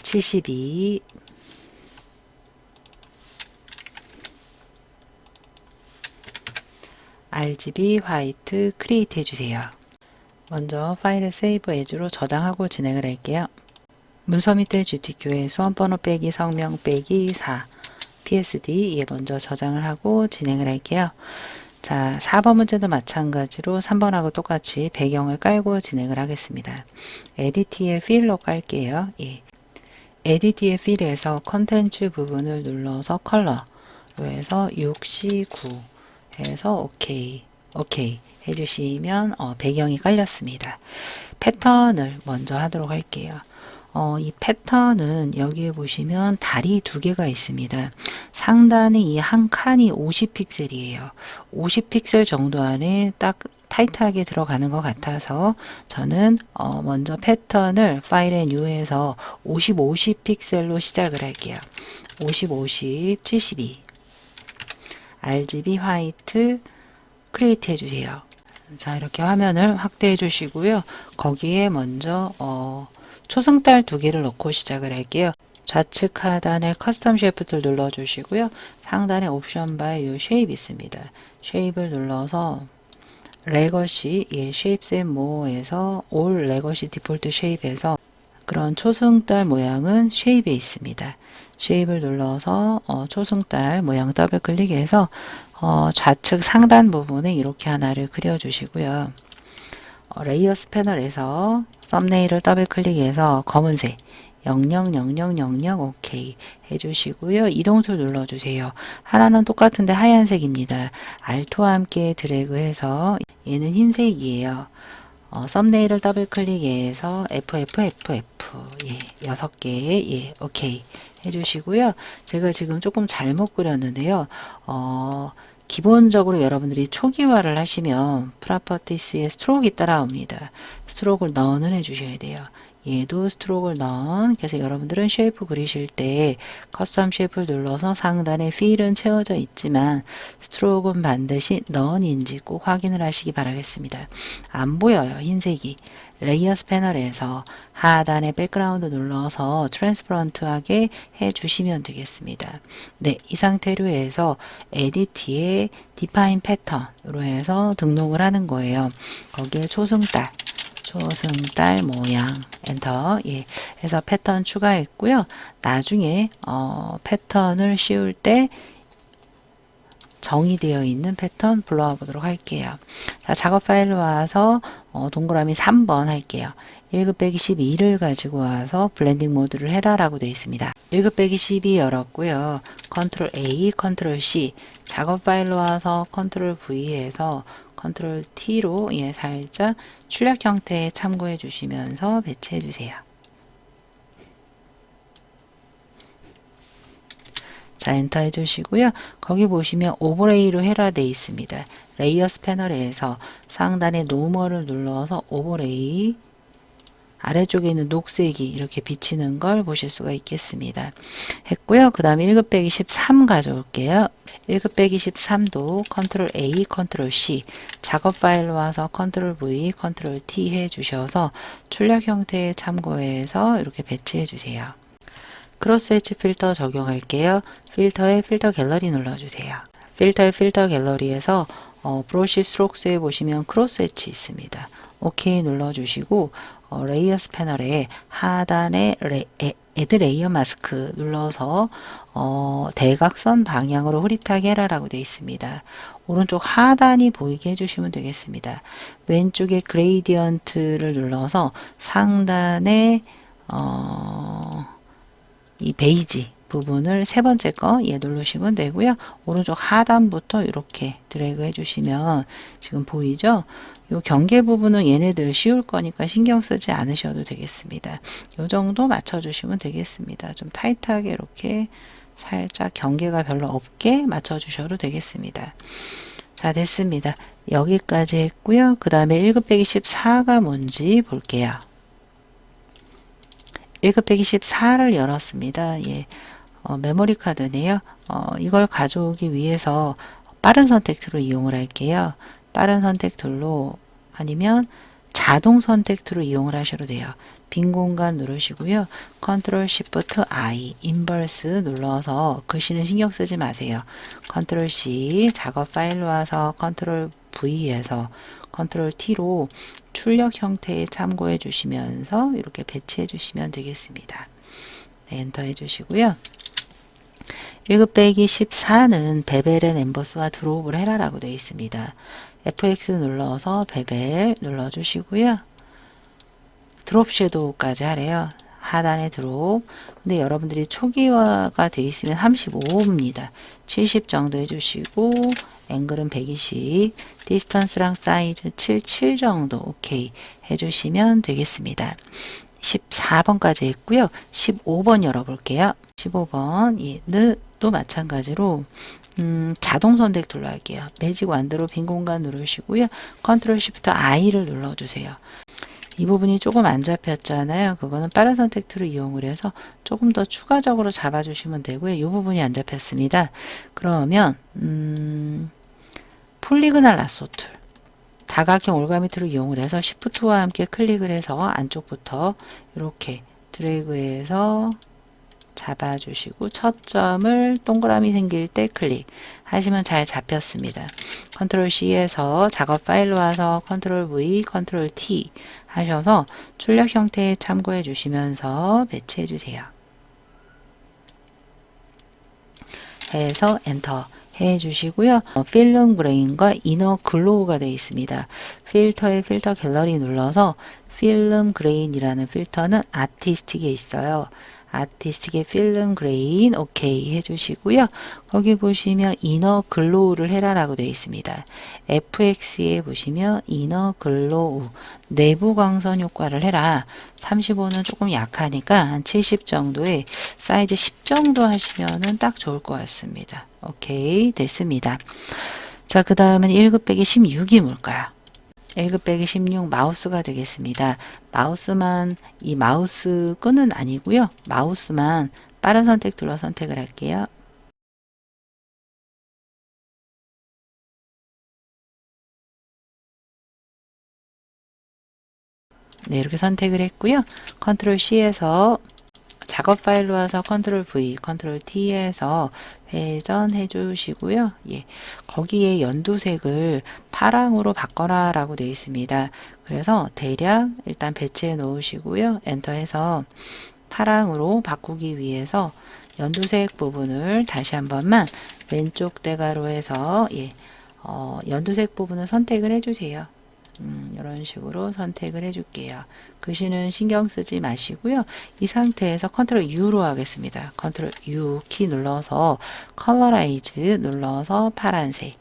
72, RGB 화이트 크리에이트 해주세요. 먼저 파일을 세이브 에즈로 저장하고 진행을 할게요. 문서 밑에 GTQ에 수험번호 빼기 성명 빼기 4 PSD 먼저 저장을 하고 진행을 할게요. 자, 4번 문제도 마찬가지로 3번하고 똑같이 배경을 깔고 진행을 하겠습니다. 에디트의 필로 깔게요. 예. 에디트의 필에서 컨텐츠 부분을 눌러서 컬러로 해서 6C9 해서 오케이 해주시면 배경이 깔렸습니다. 패턴을 먼저 하도록 할게요. 이 패턴은 여기에 보시면 다리 두 개가 있습니다. 상단에 이 한 칸이 50픽셀이에요. 50픽셀 정도 안에 딱 타이트하게 들어가는 것 같아서 저는 먼저 패턴을 파일 앤 뉴에서 50, 50 픽셀로 시작을 할게요. 50, 50, 72 RGB 화이트 크리에이트 해주세요. 자, 이렇게 화면을 확대해 주시고요. 거기에 먼저 초승달 2개를 넣고 시작을 할게요. 좌측 하단에 커스텀 쉐이프를 눌러주시고요. 상단에 옵션 바에 이 쉐입 있습니다. 쉐입을 눌러서 레거시, 쉐입스 앤 모어에서 올 레거시 디폴트 쉐입에서 그런 초승달 모양은 쉐입에 있습니다. 쉐입을 눌러서 초승달 모양 더블 클릭해서 좌측 상단 부분에 이렇게 하나를 그려주시고요. 레이어스 패널에서 썸네일을 더블 클릭해서 검은색 000000 오케이 해주시고요. 이동툴 눌러주세요. 하나는 똑같은데 하얀색입니다. Alt와 함께 드래그해서 얘는 흰색이에요. 썸네일을 더블 클릭해서 FFFF 6개 오케이 해주시고요. 제가 지금 조금 잘못 그렸는데요. 기본적으로 여러분들이 초기화를 하시면 프로퍼티스에 스트로크가 따라옵니다. 스트로크를 넌을 해주셔야 돼요. 얘도 스트로크를 넌. 그래서 여러분들은 쉐이프 그리실 때 커스텀 쉐이프를 눌러서 상단에 필은 채워져 있지만 스트로크는 반드시 넌인지 꼭 확인을 하시기 바라겠습니다. 안 보여요, 흰색이. 레이어스 패널에서 하단에 백그라운드 눌러서 트랜스퍼런트하게 해주시면 되겠습니다. 네, 이 상태로 해서 에디트에 디파인 패턴으로 해서 등록을 하는 거예요. 거기에 초승달 모양 엔터 해서 패턴 추가했고요. 나중에 패턴을 씌울 때 정의되어 있는 패턴 불러와 보도록 할게요. 자, 작업 파일로 와서 동그라미 3번 할게요. 1급 빼기 12를 가지고 와서 블렌딩 모드를 해라 라고 되어 있습니다. 1급 빼기 12 열었고요. 컨트롤 A, 컨트롤 C 작업 파일로 와서 컨트롤 V에서 컨트롤 T로 살짝 출력 형태에 참고해 주시면서 배치해 주세요. 자, 엔터 해주시고요. 거기 보시면 오버레이로 해라 되어 있습니다. 레이어스 패널에서 상단에 노멀을 눌러서 오버레이 아래쪽에 있는 녹색이 이렇게 비치는 걸 보실 수가 있겠습니다. 했고요. 그 다음에 1급 빼기 13 가져올게요. 1급 빼기 13도 컨트롤 A, 컨트롤 C 작업 파일로 와서 컨트롤 V, 컨트롤 T 해주셔서 출력 형태에 참고해서 이렇게 배치해 주세요. 크로스 엣지 필터 적용할게요. 필터에 필터 갤러리 눌러주세요. 필터의 필터 갤러리에서 브러쉬 스트로크스에 보시면 크로스 엣지 있습니다. 오케이 눌러주시고 레이어스 패널에 하단에 애드 레이어 마스크 눌러서 대각선 방향으로 흐릿하게 해라라고 되어 있습니다. 오른쪽 하단이 보이게 해주시면 되겠습니다. 왼쪽에 그레이디언트를 눌러서 상단에 이 베이지 부분을 세 번째 거 누르시면 되고요. 오른쪽 하단부터 이렇게 드래그 해주시면 지금 보이죠? 요 경계 부분은 얘네들 씌울 거니까 신경 쓰지 않으셔도 되겠습니다. 요 정도 맞춰주시면 되겠습니다. 좀 타이트하게 이렇게 살짝 경계가 별로 없게 맞춰주셔도 되겠습니다. 자, 됐습니다. 여기까지 했고요. 그 다음에 1급 빼기 14가 뭔지 볼게요. 1급 빼기 14를 열었습니다. 메모리 카드네요. 이걸 가져오기 위해서 빠른 선택 툴을 이용을 할게요. 빠른 선택 툴로 아니면 자동 선택 툴을 이용을 하셔도 돼요. 빈 공간 누르시고요. 컨트롤 시프트 I 인버스 눌러서 글씨는 신경 쓰지 마세요. 컨트롤 C 작업 파일로 와서 컨트롤 V에서 컨트롤 T로 출력 형태에 참고해 주시면서 이렇게 배치해 주시면 되겠습니다. 네, 엔터 해 주시고요. 1급 빼기 14는 베벨 앤 엠버스와 드롭을 해라라고 되어 있습니다. FX 눌러서 베벨 눌러주시고요. 드롭 섀도우까지 하래요. 하단에 드롭. 근데 여러분들이 초기화가 되어 있으면 35입니다. 70 정도 해주시고 앵글은 120, 디스턴스랑 사이즈 77 정도 오케이 해주시면 되겠습니다. 14번까지 했고요. 15번 열어볼게요. 15번 예, 또 마찬가지로 자동 선택 눌러할게요. 매직 완드로 빈 공간 누르시고요. 컨트롤 쉬프트 I를 눌러주세요. 이 부분이 조금 안 잡혔잖아요. 그거는 빠른 선택 툴을 이용을 해서 조금 더 추가적으로 잡아주시면 되고요. 이 부분이 안 잡혔습니다. 그러면 폴리그널 라쏘 툴 다각형 올가미 툴을 이용을 해서 시프트와 함께 클릭을 해서 안쪽부터 이렇게 드래그해서 잡아주시고 첫 점을 동그라미 생길 때 클릭 하시면 잘 잡혔습니다. 컨트롤 C에서 작업 파일로 와서 컨트롤 V, 컨트롤 T 하셔서 출력 형태에 참고해 주시면서 배치해 주세요. 해서 엔터 해 주시고요. 필름 그레인과 이너 글로우가 되어 있습니다. 필터에 필터 갤러리 눌러서 필름 그레인이라는 필터는 아티스틱에 있어요. 아티스틱의 필름 그레인 오케이 해주시고요. 거기 보시면 이너 글로우를 해라라고 되어 있습니다. FX에 보시면 이너 글로우 내부 광선 효과를 해라. 35는 조금 약하니까 한 70 정도에 사이즈 10 정도 하시면은 딱 좋을 것 같습니다. 오케이 됐습니다. 자, 그 다음은 1급 빼기 16이 뭘까요? 1급 빼기 16 마우스가 되겠습니다. 마우스만 이 마우스 끈은 아니고요. 마우스만 빠른 선택 눌러 선택을 할게요. 네, 이렇게 선택을 했고요. 컨트롤 C에서 작업 파일로 와서 컨트롤 V, 컨트롤 T에서 회전해 주시고요. 예, 거기에 연두색을 파랑으로 바꿔라 라고 되어 있습니다. 그래서 대략 일단 배치해 놓으시고요. 엔터해서 파랑으로 바꾸기 위해서 연두색 부분을 다시 한 번만 왼쪽 대괄호에서 예, 연두색 부분을 선택을 해주세요. 이런 식으로 선택을 해줄게요. 글씨는 신경 쓰지 마시고요. 이 상태에서 컨트롤 U로 하겠습니다. 컨트롤 U 키 눌러서 컬러라이즈 눌러서 파란색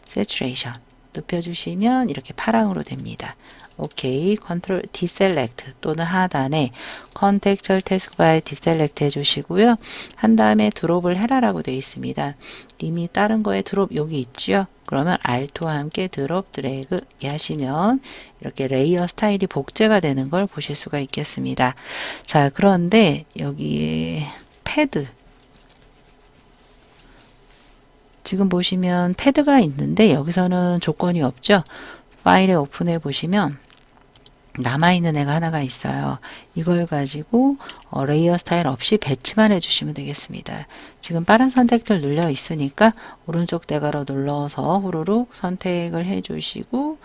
세츄레이션 눕혀주시면 이렇게 파랑으로 됩니다. 오케이. 컨트롤 디셀렉트 또는 하단에 컨텍스처 태스크바에 디셀렉트 해주시고요. 한 다음에 드롭을 해라라고 되어 있습니다. 이미 다른 거에 드롭 여기 있죠. 그러면 Alt와 함께 드롭 드래그 하시면 이렇게 레이어 스타일이 복제가 되는 걸 보실 수가 있겠습니다. 자, 그런데 여기에 패드 지금 보시면 패드가 있는데 여기서는 조건이 없죠. 파일에 오픈해 보시면 남아있는 애가 하나가 있어요. 이걸 가지고 레이어 스타일 없이 배치만 해주시면 되겠습니다. 지금 빠른 선택들 눌려 있으니까 오른쪽 대괄호 눌러서 후루룩 선택을 해주시고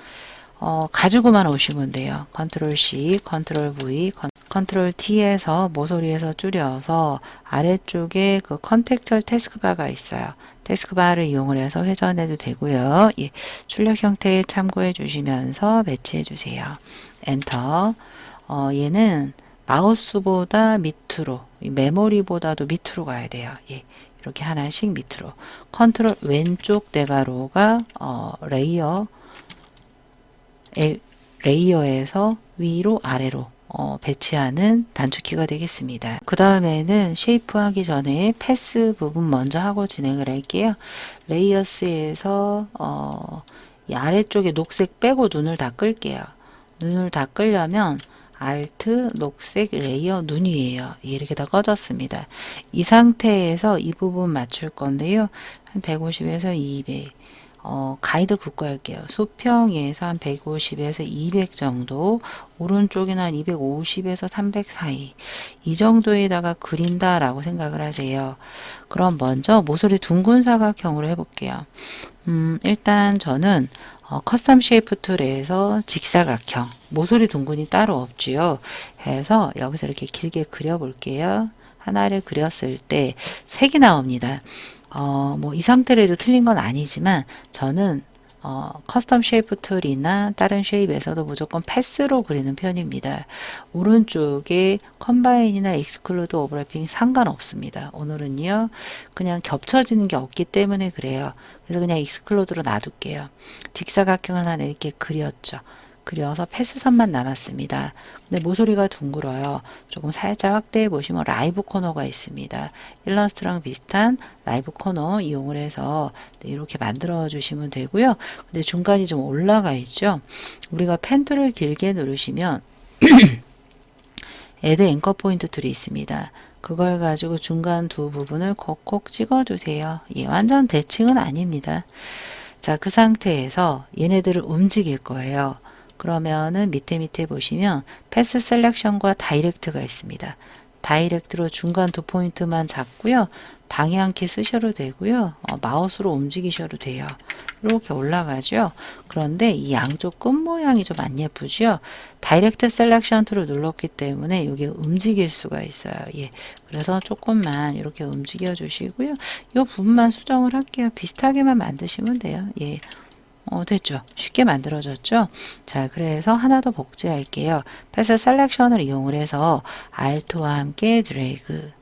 가지고만 오시면 돼요. 컨트롤 C, 컨트롤 V, 컨트롤 T에서 모서리에서 줄여서 아래쪽에 그 컨텍스처 태스크바가 있어요. 태스크바를 이용을 해서 회전해도 되고요. 예, 출력 형태에 참고해 주시면서 배치해 주세요. 엔터. 얘는 마우스보다 밑으로, 메모리보다도 밑으로 가야 돼요. 예, 이렇게 하나씩 밑으로. 컨트롤 왼쪽 대괄호가 레이어에서 위로 아래로 배치하는 단축키가 되겠습니다. 그 다음에는 쉐이프 하기 전에 패스 부분 먼저 하고 진행을 할게요. 레이어스에서 이 아래쪽에 녹색 빼고 눈을 다 끌게요. 눈을 다 끌려면 Alt 녹색 레이어 눈이에요. 이렇게 다 꺼졌습니다. 이 상태에서 이 부분 맞출 건데요. 한 150에서 200 가이드 긋고 할게요. 수평에서 한 150에서 200 정도, 오른쪽에는 한 250에서 300 사이, 이 정도에다가 그린다라고 생각을 하세요. 그럼 먼저 모서리 둥근 사각형으로 해볼게요. 일단 저는 커스텀 쉐이프 툴에서 직사각형, 모서리 둥근이 따로 없지요. 해서 여기서 이렇게 길게 그려볼게요. 하나를 그렸을 때 색이 나옵니다. 뭐 이 상태로 해도 틀린 건 아니지만 저는 커스텀 쉐이프 툴이나 다른 쉐입에서도 무조건 패스로 그리는 편입니다. 오른쪽에 컴바인이나 익스클루드 오버래핑 상관없습니다. 오늘은요 그냥 겹쳐지는 게 없기 때문에 그래요. 그래서 그냥 익스클루드로 놔둘게요. 직사각형을 하나 이렇게 그렸죠. 그려서 패스선만 남았습니다. 근데 모서리가 둥글어요. 조금 살짝 확대해 보시면 라이브 코너가 있습니다. 일러스트랑 비슷한 라이브 코너 이용을 해서 네, 이렇게 만들어 주시면 되고요. 근데 중간이 좀 올라가 있죠. 우리가 펜툴을 길게 누르시면 애드 앵커 포인트 툴이 있습니다. 그걸 가지고 중간 두 부분을 콕콕 찍어주세요. 예, 완전 대칭은 아닙니다. 자, 그 상태에서 얘네들을 움직일 거예요. 그러면은 밑에 보시면 패스 셀렉션과 다이렉트가 있습니다. 다이렉트로 중간 두 포인트만 잡고요. 방향키 쓰셔도 되고요. 마우스로 움직이셔도 돼요. 이렇게 올라가죠. 그런데 이 양쪽 끝 모양이 좀 안 예쁘죠. 다이렉트 셀렉션 툴을 눌렀기 때문에 이게 움직일 수가 있어요. 예. 그래서 조금만 이렇게 움직여 주시고요. 이 부분만 수정을 할게요. 비슷하게만 만드시면 돼요. 예. 됐죠. 쉽게 만들어졌죠. 자, 그래서 하나 더 복제할게요. 패스 셀렉션을 이용을 해서 Alt와 함께 드래그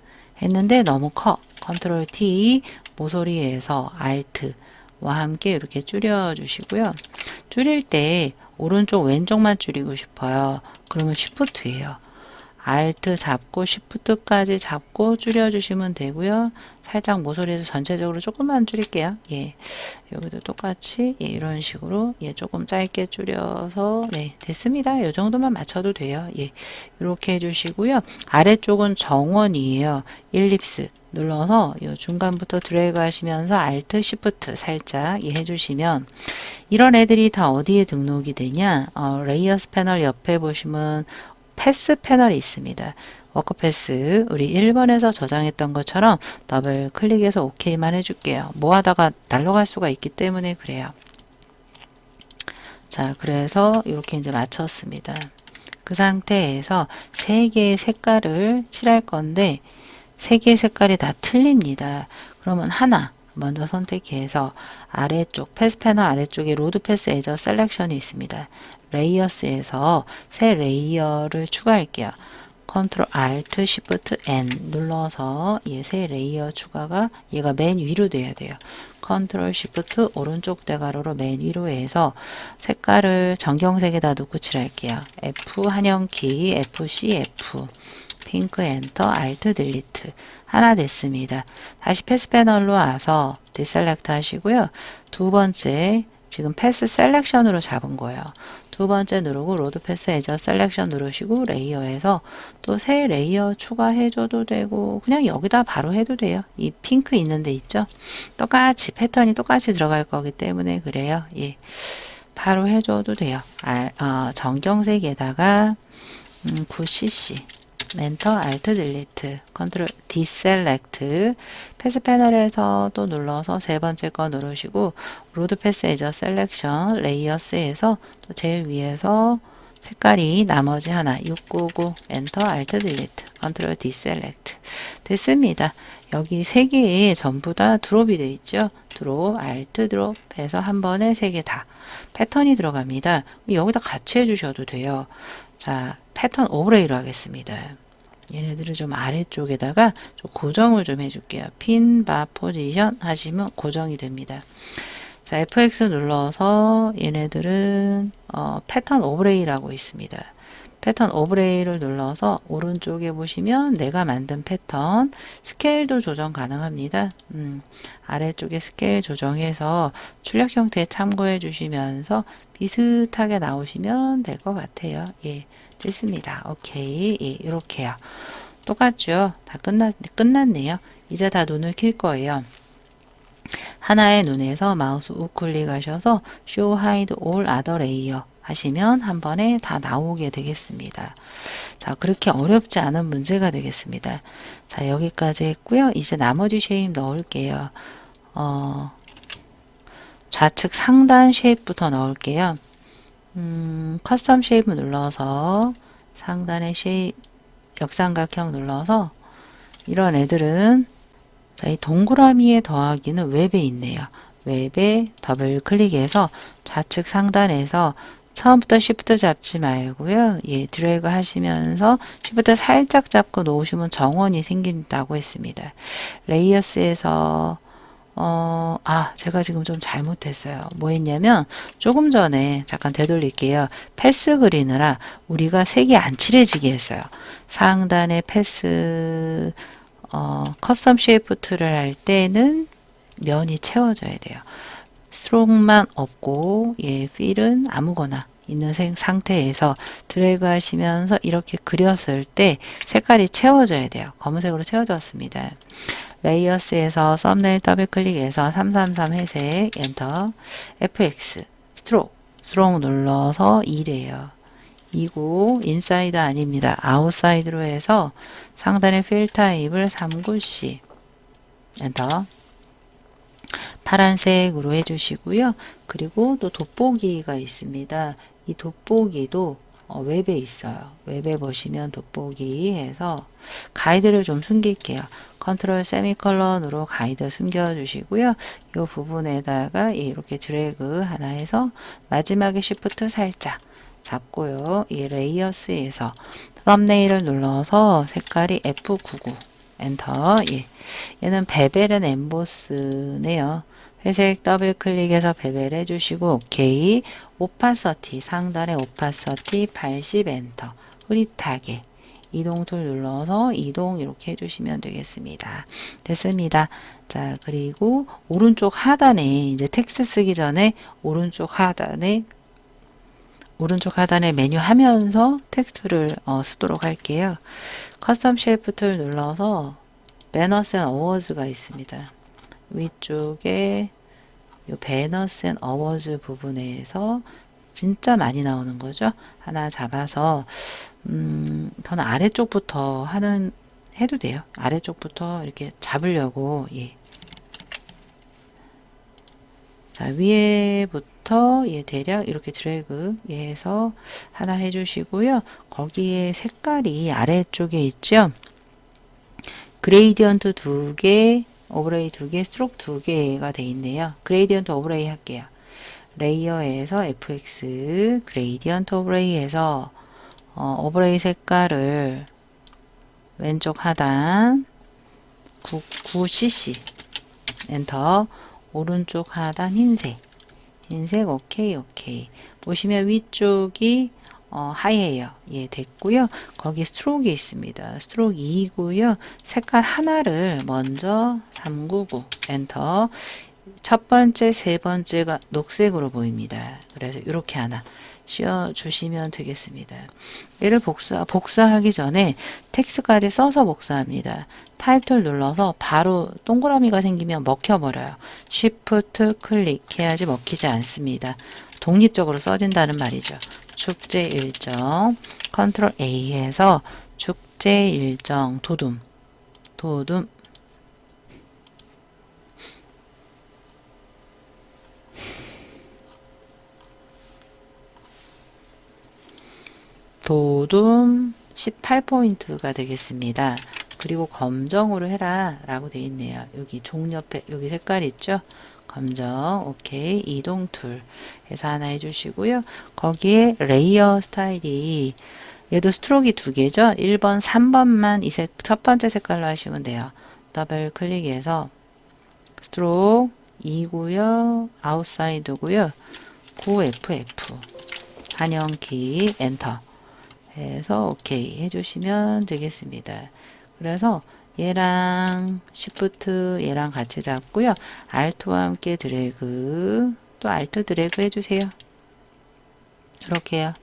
했는데 너무 커. 컨트롤 T 모서리에서 Alt와 함께 이렇게 줄여 주시고요. 줄일 때 오른쪽 왼쪽만 줄이고 싶어요. 그러면 Shift예요. Alt 잡고 Shift까지 잡고 줄여주시면 되고요. 살짝 모서리에서 전체적으로 조금만 줄일게요. 예, 여기도 똑같이 예, 이런 식으로 예, 조금 짧게 줄여서 네, 됐습니다. 이 정도만 맞춰도 돼요. 예, 이렇게 해주시고요. 아래쪽은 정원이에요. 일립스 눌러서 이 중간부터 드래그 하시면서 Alt, Shift 살짝 예, 해주시면 이런 애들이 다 어디에 등록이 되냐? 레이어스 패널 옆에 보시면 패스 패널이 있습니다. 워크패스 우리 1번에서 저장했던 것처럼 더블 클릭해서 OK만 해줄게요. 뭐 하다가 날아갈 수가 있기 때문에 그래요. 자, 그래서 이렇게 이제 맞췄습니다. 그 상태에서 세 개의 색깔을 칠할 건데 세 개의 색깔이 다 틀립니다. 그러면 하나 먼저 선택해서 아래쪽 패스 패널 아래쪽에 로드 패스 에저 셀렉션이 있습니다. 레이어스에서 새 레이어를 추가할게요. 컨트롤 Alt Shift N 눌러서 새 레이어 추가가 얘가 맨 위로 돼야 돼요. 컨트롤 Shift 오른쪽 대가로로 맨 위로 해서 색깔을 정경색에다 놓고 칠할게요. F 한영키 FC F 핑크 엔터 Alt 딜리트 하나 됐습니다. 다시 패스 패널로 와서 디셀렉트 하시고요. 두 번째 지금 패스 셀렉션으로 잡은 거예요. 두 번째 누르고 로드 패스 에저 셀렉션 누르시고 레이어에서 또 새 레이어 추가해줘도 되고 그냥 여기다 바로 해도 돼요. 이 핑크 있는 데 있죠? 똑같이 패턴이 똑같이 들어갈 거기 때문에 그래요. 예, 바로 해줘도 돼요. 정경색에다가 9cc 엔터 Alt 딜리트 컨트롤 디셀렉트 패스 패널에서 또 눌러서 세 번째 거 누르시고 로드 패스 에저 셀렉션 레이어스에서 또 제일 위에서 색깔이 나머지 하나 699 엔터 Alt 딜리트 컨트롤 디셀렉트 됐습니다. 여기 세 개에 전부 다 드롭이 되어 있죠. 드롭 Alt 드롭 해서 한 번에 세 개 다 패턴이 들어갑니다. 여기다 같이 해주셔도 돼요. 자, 패턴 오버레이로 하겠습니다. 얘네들을 좀 아래쪽에다가 좀 고정을 좀 해줄게요. 핀, 바, 포지션 하시면 고정이 됩니다. 자, FX 눌러서 얘네들은 패턴 오버레이라고 있습니다. 패턴 오버레이를 눌러서 오른쪽에 보시면 내가 만든 패턴 스케일도 조정 가능합니다. 아래쪽에 스케일 조정해서 출력 형태 참고해 주시면서 비슷하게 나오시면 될 것 같아요. 예, 됐습니다. 오케이. 예, 이렇게요. 똑같죠? 다 끝났네요. 이제 다 눈을 킬 거예요. 하나의 눈에서 마우스 우클릭 하셔서 Show Hide All Other Layer 하시면 한 번에 다 나오게 되겠습니다. 자, 그렇게 어렵지 않은 문제가 되겠습니다. 자, 여기까지 했고요. 이제 나머지 쉐입 넣을게요. 좌측 상단 쉐입부터 넣을게요. 커스텀 쉐입을 눌러서 상단의 쉐입 역삼각형 눌러서 이런 애들은 자, 이 동그라미에 더하기는 웹에 있네요. 웹에 더블 클릭해서 좌측 상단에서 처음부터 Shift 잡지 말고요. 예, 드래그 하시면서 Shift 살짝 잡고 놓으시면 정원이 생긴다고 했습니다. 레이어스에서 제가 지금 좀 잘못했어요. 뭐 했냐면, 조금 전에, 잠깐 되돌릴게요. 패스 그리느라 우리가 색이 안 칠해지게 했어요. 상단에 패스, 커스텀 쉐이프 툴을 할 때는 면이 채워져야 돼요. 스트로크만 없고, 필은 아무거나 있는 상태에서 드래그 하시면서 이렇게 그렸을 때 색깔이 채워져야 돼요. 검은색으로 채워졌습니다. 레이어스에서 썸네일 더블 클릭해서 333 회색 엔터 FX 스트로크 눌러서 2래요. 2고 인사이드 아닙니다. 아웃사이드로 해서 상단의 필 타입을 39C 엔터 파란색으로 해주시고요. 그리고 또 돋보기가 있습니다. 이 돋보기도 웹에 있어요. 웹에 보시면 돋보기 해서 가이드를 좀 숨길게요. 컨트롤 세미컬런으로 가이드 숨겨주시고요. 이 부분에다가 이렇게 드래그 하나 해서 마지막에 쉬프트 살짝 잡고요. 이 레이어스에서 썸네일을 눌러서 색깔이 F99 엔터. 얘는 베벨은 엠보스네요. 회색 더블 클릭해서 베벨 해주시고 오케이. 오파서티 상단에 오파서티 80 엔터. 흐릿하게 이동 툴 눌러서 이동 이렇게 해주시면 되겠습니다. 됐습니다. 자, 그리고 오른쪽 하단에 이제 텍스트 쓰기 전에 오른쪽 하단에 메뉴 하면서 텍스트를 쓰도록 할게요. 커스텀 쉐이프 툴 눌러서 배너스 앤 어워즈가 있습니다. 위쪽에 이 배너스 앤 어워즈 부분에서 진짜 많이 나오는 거죠. 하나 잡아서 저는 아래쪽부터 해도 돼요. 아래쪽부터 이렇게 잡으려고 자, 위에부터 대략 이렇게 드래그 해서 하나 해주시고요. 거기에 색깔이 아래쪽에 있죠. 그레이디언트 2개, 오버레이 2개, 스트로크 2개가 돼 있네요. 그레이디언트 오버레이 할게요. 레이어에서 FX, 그레이디언트 오버레이에서 오버레이 색깔을 왼쪽 하단 9cc 엔터, 오른쪽 하단 흰색 오케이. 보시면 위쪽이 하얘요. 됐고요. 거기 스트로크 있습니다. 스트로크 2고요. 색깔 하나를 먼저 399 엔터. 첫 번째, 세 번째가 녹색으로 보입니다. 그래서 이렇게 하나 씌워주시면 되겠습니다. 얘를 복사하기 전에 텍스트까지 써서 복사합니다. 타입 툴 눌러서 바로 동그라미가 생기면 먹혀버려요. Shift 클릭해야지 먹히지 않습니다. 독립적으로 써진다는 말이죠. 축제 일정 컨트롤 A 해서 축제 일정 도둠 도둠 18포인트가 되겠습니다. 그리고 검정으로 해라 라고 되어 있네요. 여기 종 옆에 여기 색깔 있죠? 검정 오케이. 이동 툴 해서 하나 해주시고요. 거기에 레이어 스타일이 얘도 스트로크이 2개죠? 1번 3번만 첫 번째 색깔로 하시면 돼요. 더블 클릭해서 스트로크 2고요. 아웃사이드고요. 9FF 한영키 엔터 해서 오케이 해주시면 되겠습니다. 그래서 얘랑 시프트 얘랑 같이 잡고요. 알트와 함께 드래그 또 알트 드래그 해주세요. 이렇게요.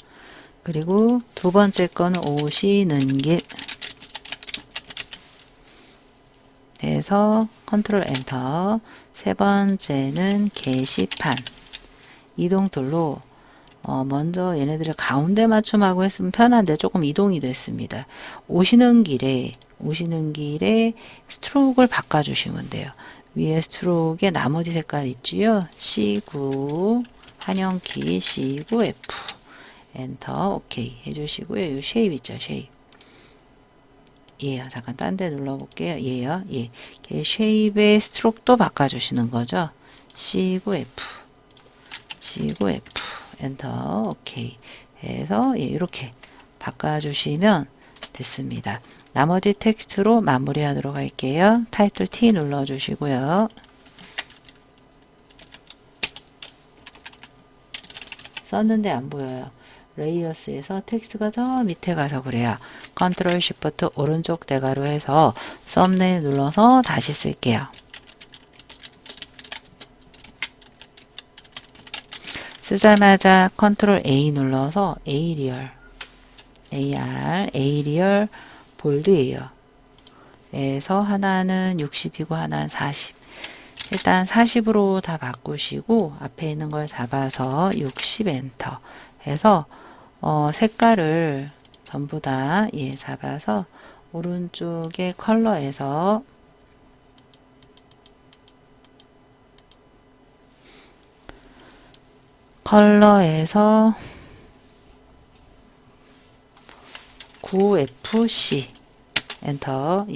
그리고 두 번째 거는 오시는 길 해서 컨트롤 엔터. 세 번째는 게시판 이동 툴로 먼저 얘네들을 가운데 맞춤하고 했으면 편한데 조금 이동이 됐습니다. 오시는 길에 스트로크를 바꿔주시면 돼요. 위에 스트로크에 나머지 색깔 있지요. C9 한영키 C9F 엔터 오케이 해주시고요. 이 쉐입 있죠. 쉐입. 잠깐 딴 데 눌러볼게요. 쉐입의 스트로크도 바꿔주시는 거죠. C9F 엔터 오케이 해서 이렇게 바꿔주시면 됐습니다. 나머지 텍스트로 마무리하도록 할게요. 타입 툴 T 눌러주시고요. 썼는데 안 보여요. 레이어스에서 텍스트가 저 밑에 가서 그래요. 컨트롤 쉬프트 오른쪽 대괄호 해서 썸네일 눌러서 다시 쓸게요. 쓰자마자 컨트롤 A 눌러서 A리얼 A리얼 볼드예요. 그래서 하나는 60이고 하나는 40. 일단 40으로 다 바꾸시고 앞에 있는 걸 잡아서 60 엔터 해서 색깔을 전부 다 잡아서 오른쪽에 컬러에서 QFC 엔터,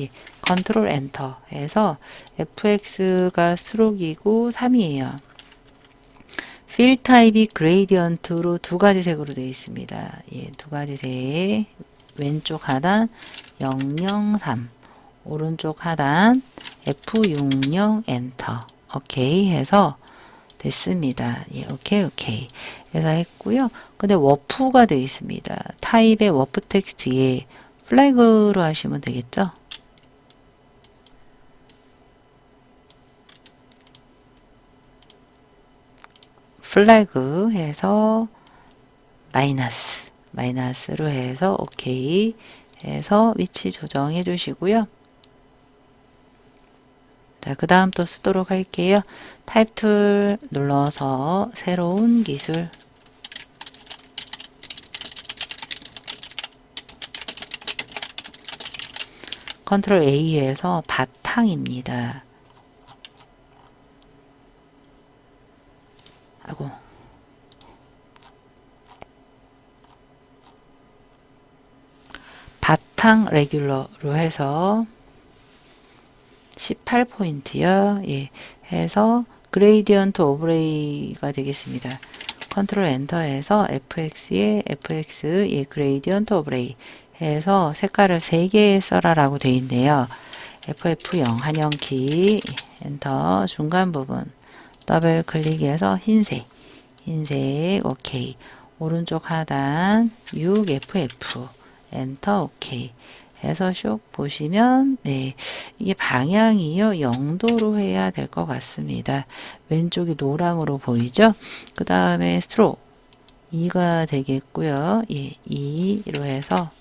컨트롤 엔터 해서 fx가 스트로크이고 3이에요. 필 타입이 그레이디언트로 두 가지 색으로 되어 있습니다. 두 가지 색. 왼쪽 하단 003, 오른쪽 하단 F60 엔터. 오케이 해서 됐습니다. 오케이. 해서 했고요. 근데 워프가 되어 있습니다. 타입의 워프 텍스트에 플래그로 하시면 되겠죠? 플래그 해서 마이너스로 해서 오케이 해서 위치 조정해 주시고요. 자, 그 다음 또 쓰도록 할게요. 타입 툴 눌러서 새로운 기술 컨트롤 A에서 바탕입니다. 바탕 레귤러로 해서 18포인트요. 해서 그레이디언트 오브레이가 되겠습니다. 컨트롤 엔터해서 fx에 fx 그레이디언트 오브레이 해서 색깔을 3개 써라라고 되어 있네요. ff0 한영키 엔터 중간 부분 더블 클릭해서 흰색 오케이 오른쪽 하단 6ff 엔터 오케이 해서 쇽 보시면 이게 방향이요 0도로 해야 될 것 같습니다. 왼쪽이 노랑으로 보이죠? 그 다음에 스트로크 2가 되겠고요. 2로 해서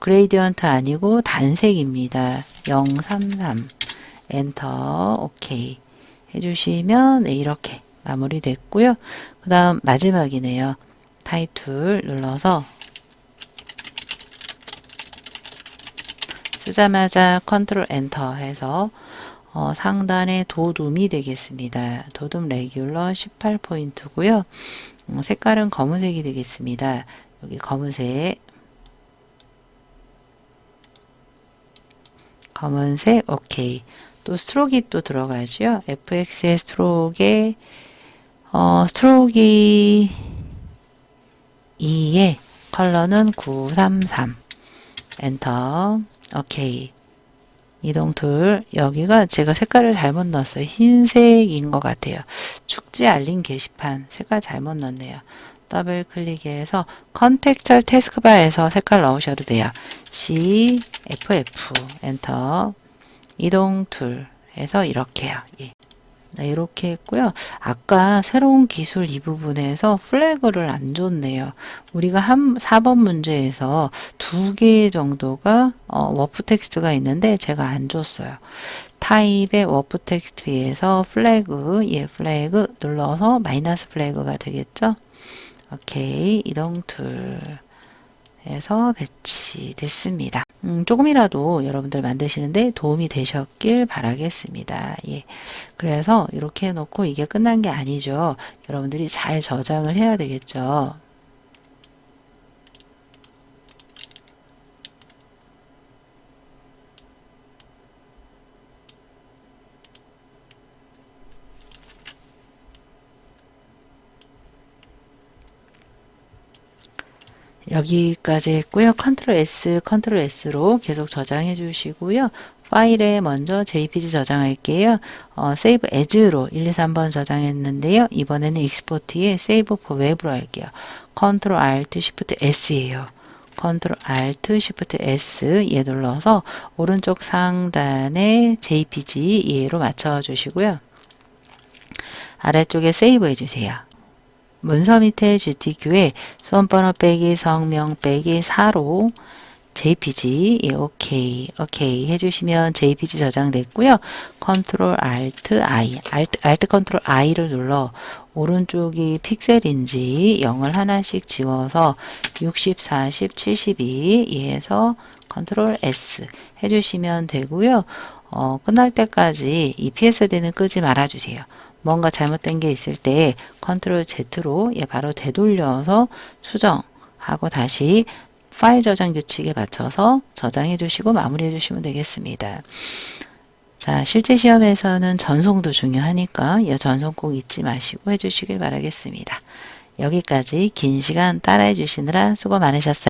그레이디언트 아니고 단색입니다. 033 엔터 오케이 해주시면 이렇게 마무리됐고요. 그 다음 마지막이네요. 타입 툴 눌러서 쓰자마자 컨트롤 엔터 해서 상단에 도둠이 되겠습니다. 도둠 레귤러 18포인트고요. 색깔은 검은색이 되겠습니다. 여기 검은색 오케이. 또 스트로크가 또 들어가죠. fx의 스트로크에 스트로크 2의 컬러는 933 엔터 오케이. 이동 툴 여기가 제가 색깔을 잘못 넣었어요. 흰색인 것 같아요. 축제 알림 게시판 색깔 잘못 넣었네요. 더블 클릭해서 컨텍스처 태스크바에서 색깔 넣으셔도 돼요. CFF 엔터 이동 툴 해서 이렇게요. 이렇게 했고요. 아까 새로운 기술 이 부분에서 플래그를 안 줬네요. 우리가 4번 문제에서 2개 정도가 워프 텍스트가 있는데 제가 안 줬어요. 타입의 워프 텍스트에서 플래그, 플래그 눌러서 마이너스 플래그가 되겠죠? 오케이, 이동 툴 해서 배치됐습니다. 조금이라도 여러분들 만드시는데 도움이 되셨길 바라겠습니다. 그래서 이렇게 해놓고 이게 끝난 게 아니죠. 여러분들이 잘 저장을 해야 되겠죠. 여기까지 했고요. 컨트롤 S로 계속 저장해 주시고요. 파일에 먼저 JPG 저장할게요. Save As로 1, 2, 3번 저장했는데요. 이번에는 익스포트에 Save for Web로 할게요. Ctrl Alt Shift S예요. Ctrl Alt Shift S 얘 눌러서 오른쪽 상단에 JPG 얘로 맞춰 주시고요. 아래쪽에 세이브 해주세요. 문서 밑에 GTQ에 수험번호 빼기 성명 빼기 4로 JPG 예, 오케이 해주시면 JPG 저장됐고요. Ctrl Alt I Alt Ctrl I를 눌러 오른쪽이 픽셀인지 0을 하나씩 지워서 60, 40, 72에서 Ctrl S 해주시면 되고요. 끝날 때까지 이 PSD는 끄지 말아주세요. 뭔가 잘못된 게 있을 때 Ctrl Z로 얘 바로 되돌려서 수정하고 다시 파일 저장 규칙에 맞춰서 저장해 주시고 마무리해 주시면 되겠습니다. 자, 실제 시험에서는 전송도 중요하니까 이 전송 꼭 잊지 마시고 해주시길 바라겠습니다. 여기까지 긴 시간 따라해 주시느라 수고 많으셨어요.